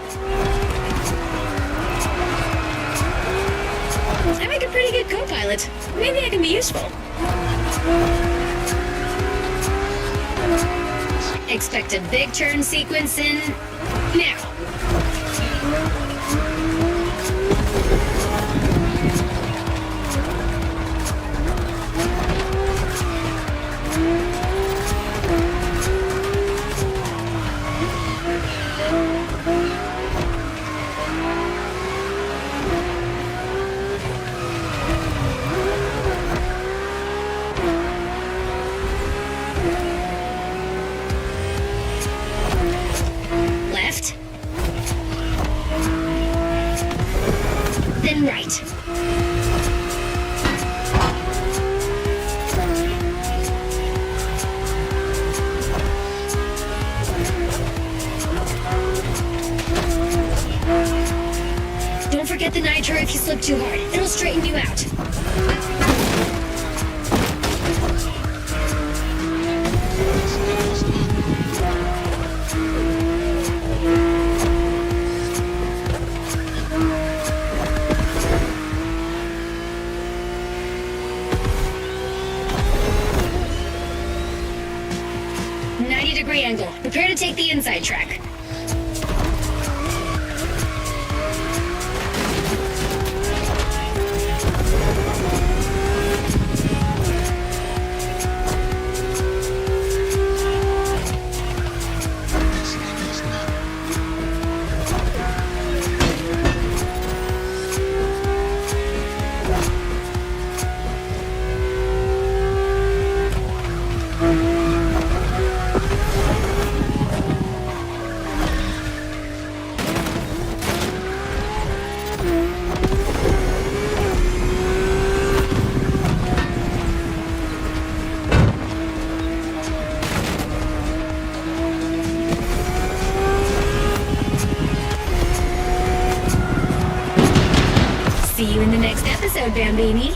I make a pretty good co-pilot. Maybe I can be useful. Expect a big turn sequence in now. Then right. Don't forget the nitro if you slip too hard. It'll straighten you out. Angle. Prepare to take the inside track. there, Bambini.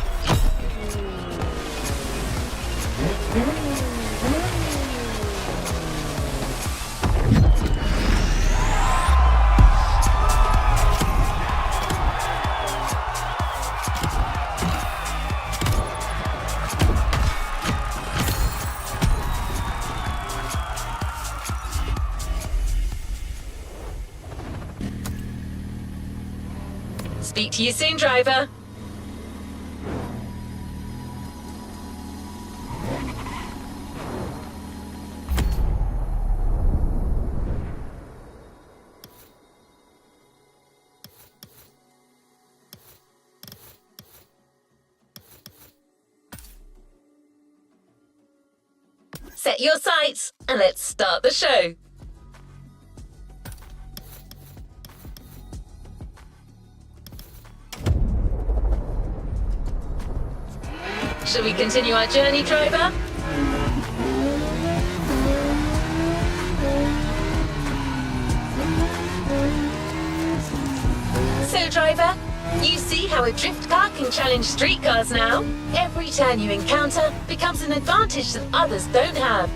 Speak to you soon, driver. Set your sights and let's start the show. Shall we continue our journey, driver? So, driver, you see how a drift car can challenge street cars now? Every turn you encounter becomes an advantage that others don't have.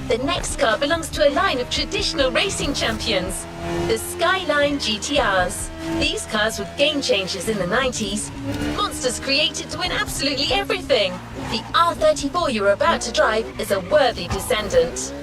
The next car belongs to a line of traditional racing champions, the Skyline GTRs. These cars were game changers in the 90s, monsters created to win absolutely everything. The R34 you're about to drive is a worthy descendant.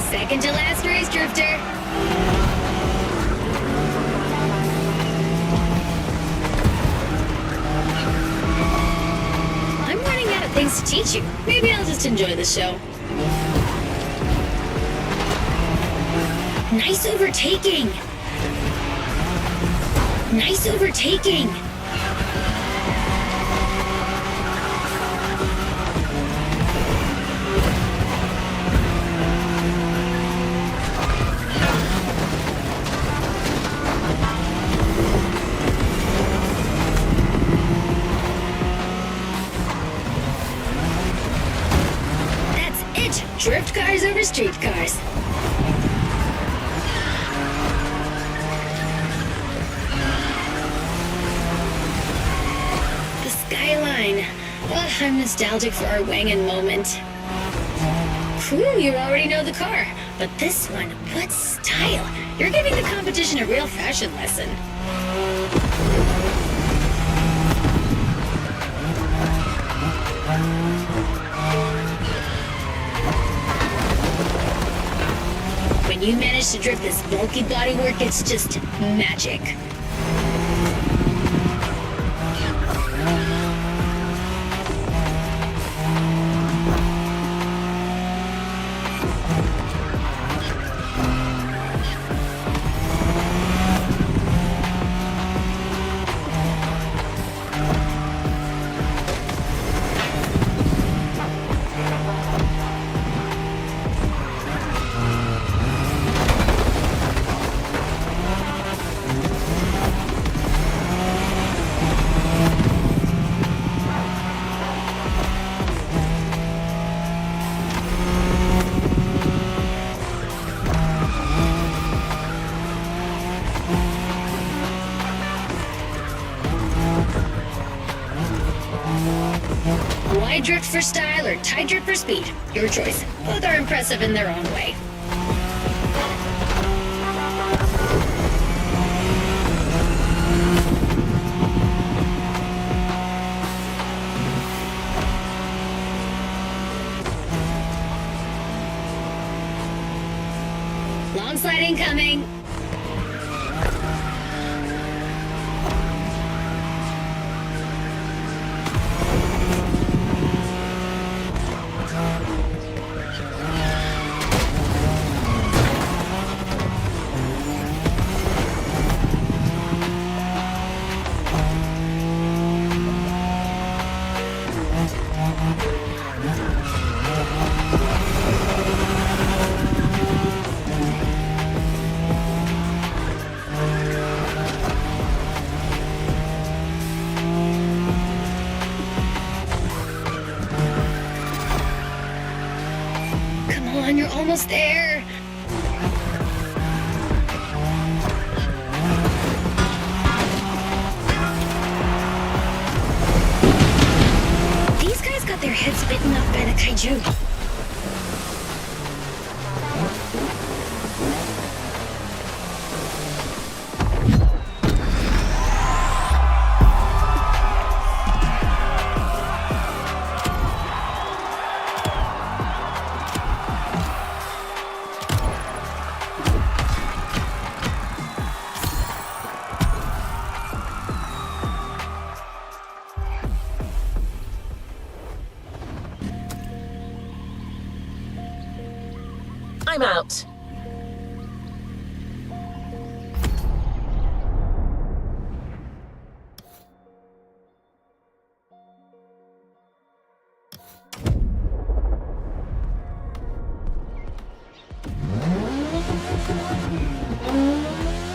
Second to last race, Drifter. I'm running out of things to teach you. Maybe I'll just enjoy the show. Nice overtaking. Nice overtaking. Drift cars over street cars. The skyline. Oh, I'm nostalgic for our Wangan moment. Phew, you already know the car. But this one, what style? You're giving the competition a real fashion lesson. When you manage to drift this bulky bodywork, it's just magic. Wide drift for style or tight drift for speed? Your choice. Both are impressive in their own way. Long slide incoming. You're almost there. These guys got their heads bitten off by the kaiju. I'm out.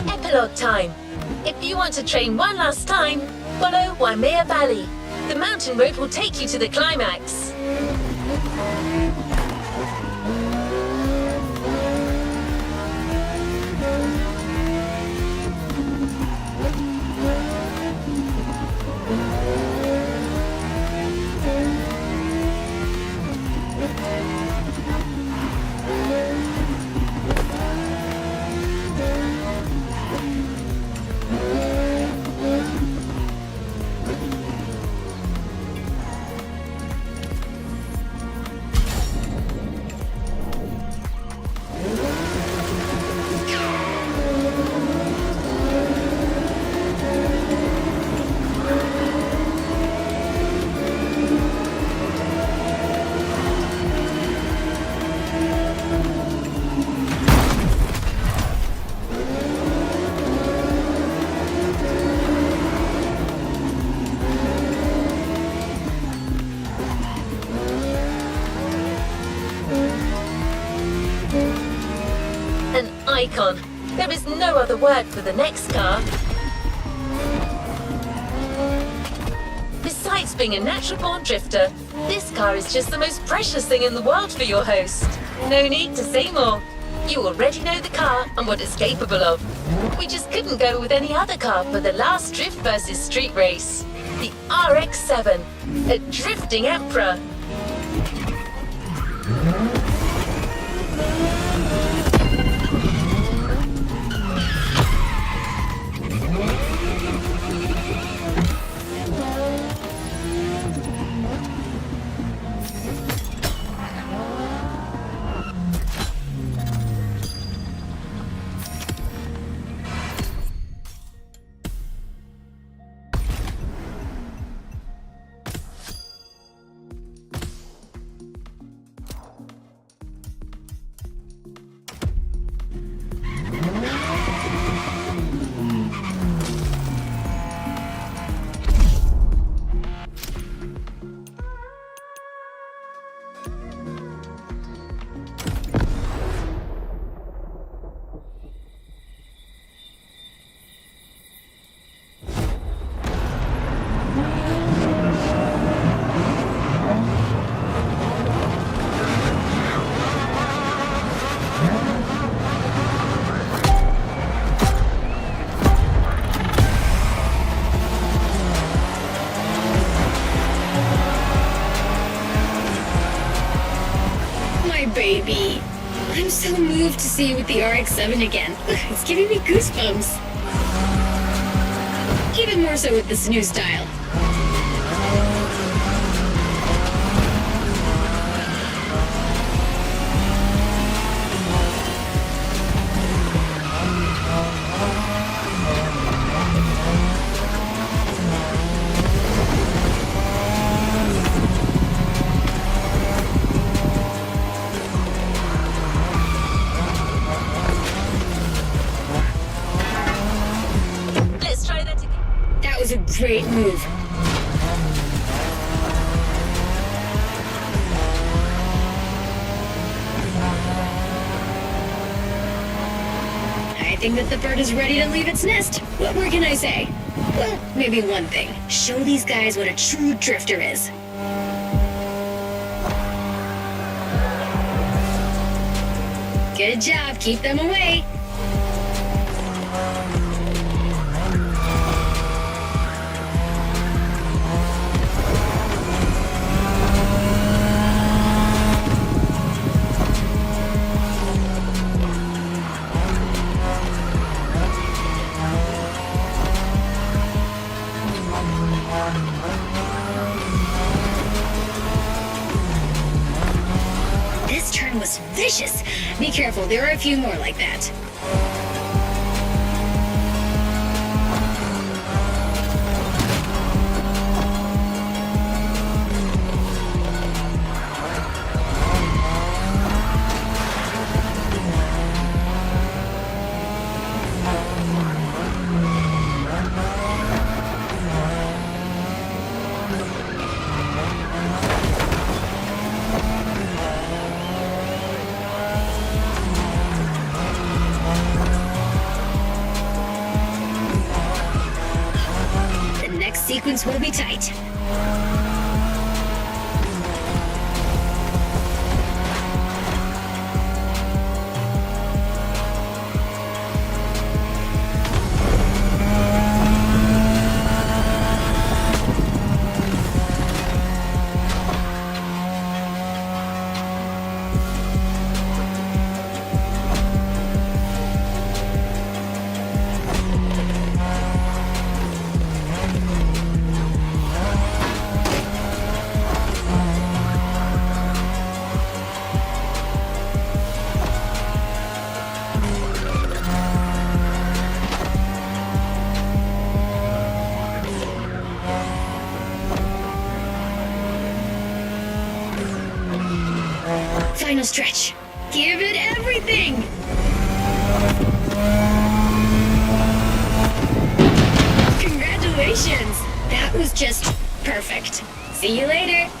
Epilogue time. If you want to train one last time, follow Waimea Valley. The mountain road will take you to the climax. Icon. There is no other word for the next car. Besides Besides being a natural-born drifter, this car is just the most precious thing in the world for your host. No need to say more. You already know the car and what it's capable of. We just couldn't go with any other car for the last Drift versus Street race. The RX-7, a drifting emperor. Baby. I'm so moved to see you with the RX-7 again. It's giving me goosebumps. Even more so with this new style. That was a great move. I think that the bird is ready to leave its nest. What more can I say? Well, maybe one thing. Show these guys what a true drifter is. Good job. Keep them away. This turn was vicious. Be careful, there are a few more like that. Sequence will be tight. Final stretch. Give it everything! Congratulations! That was just perfect. See you later.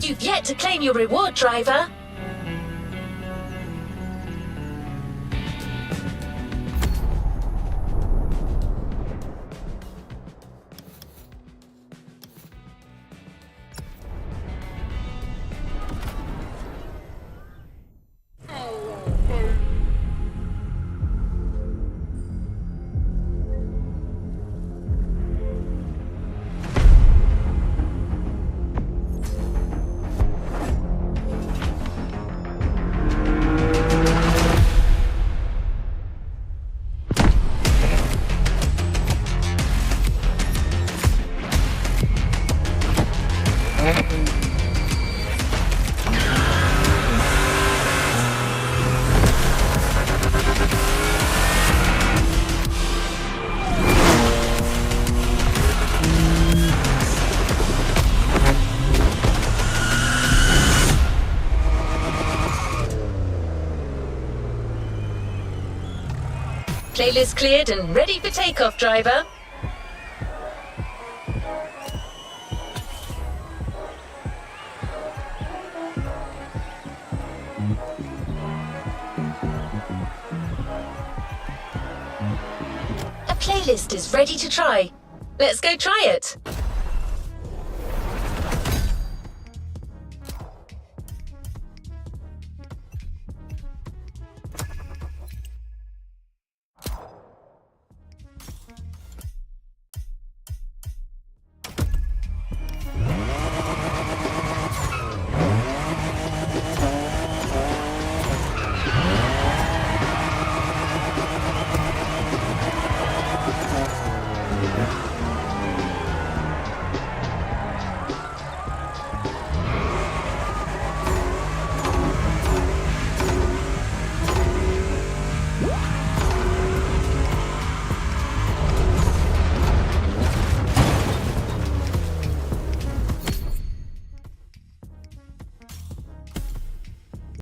You've yet to claim your reward, driver. Playlist cleared and ready for takeoff, driver. A playlist is ready to try. Let's go try it.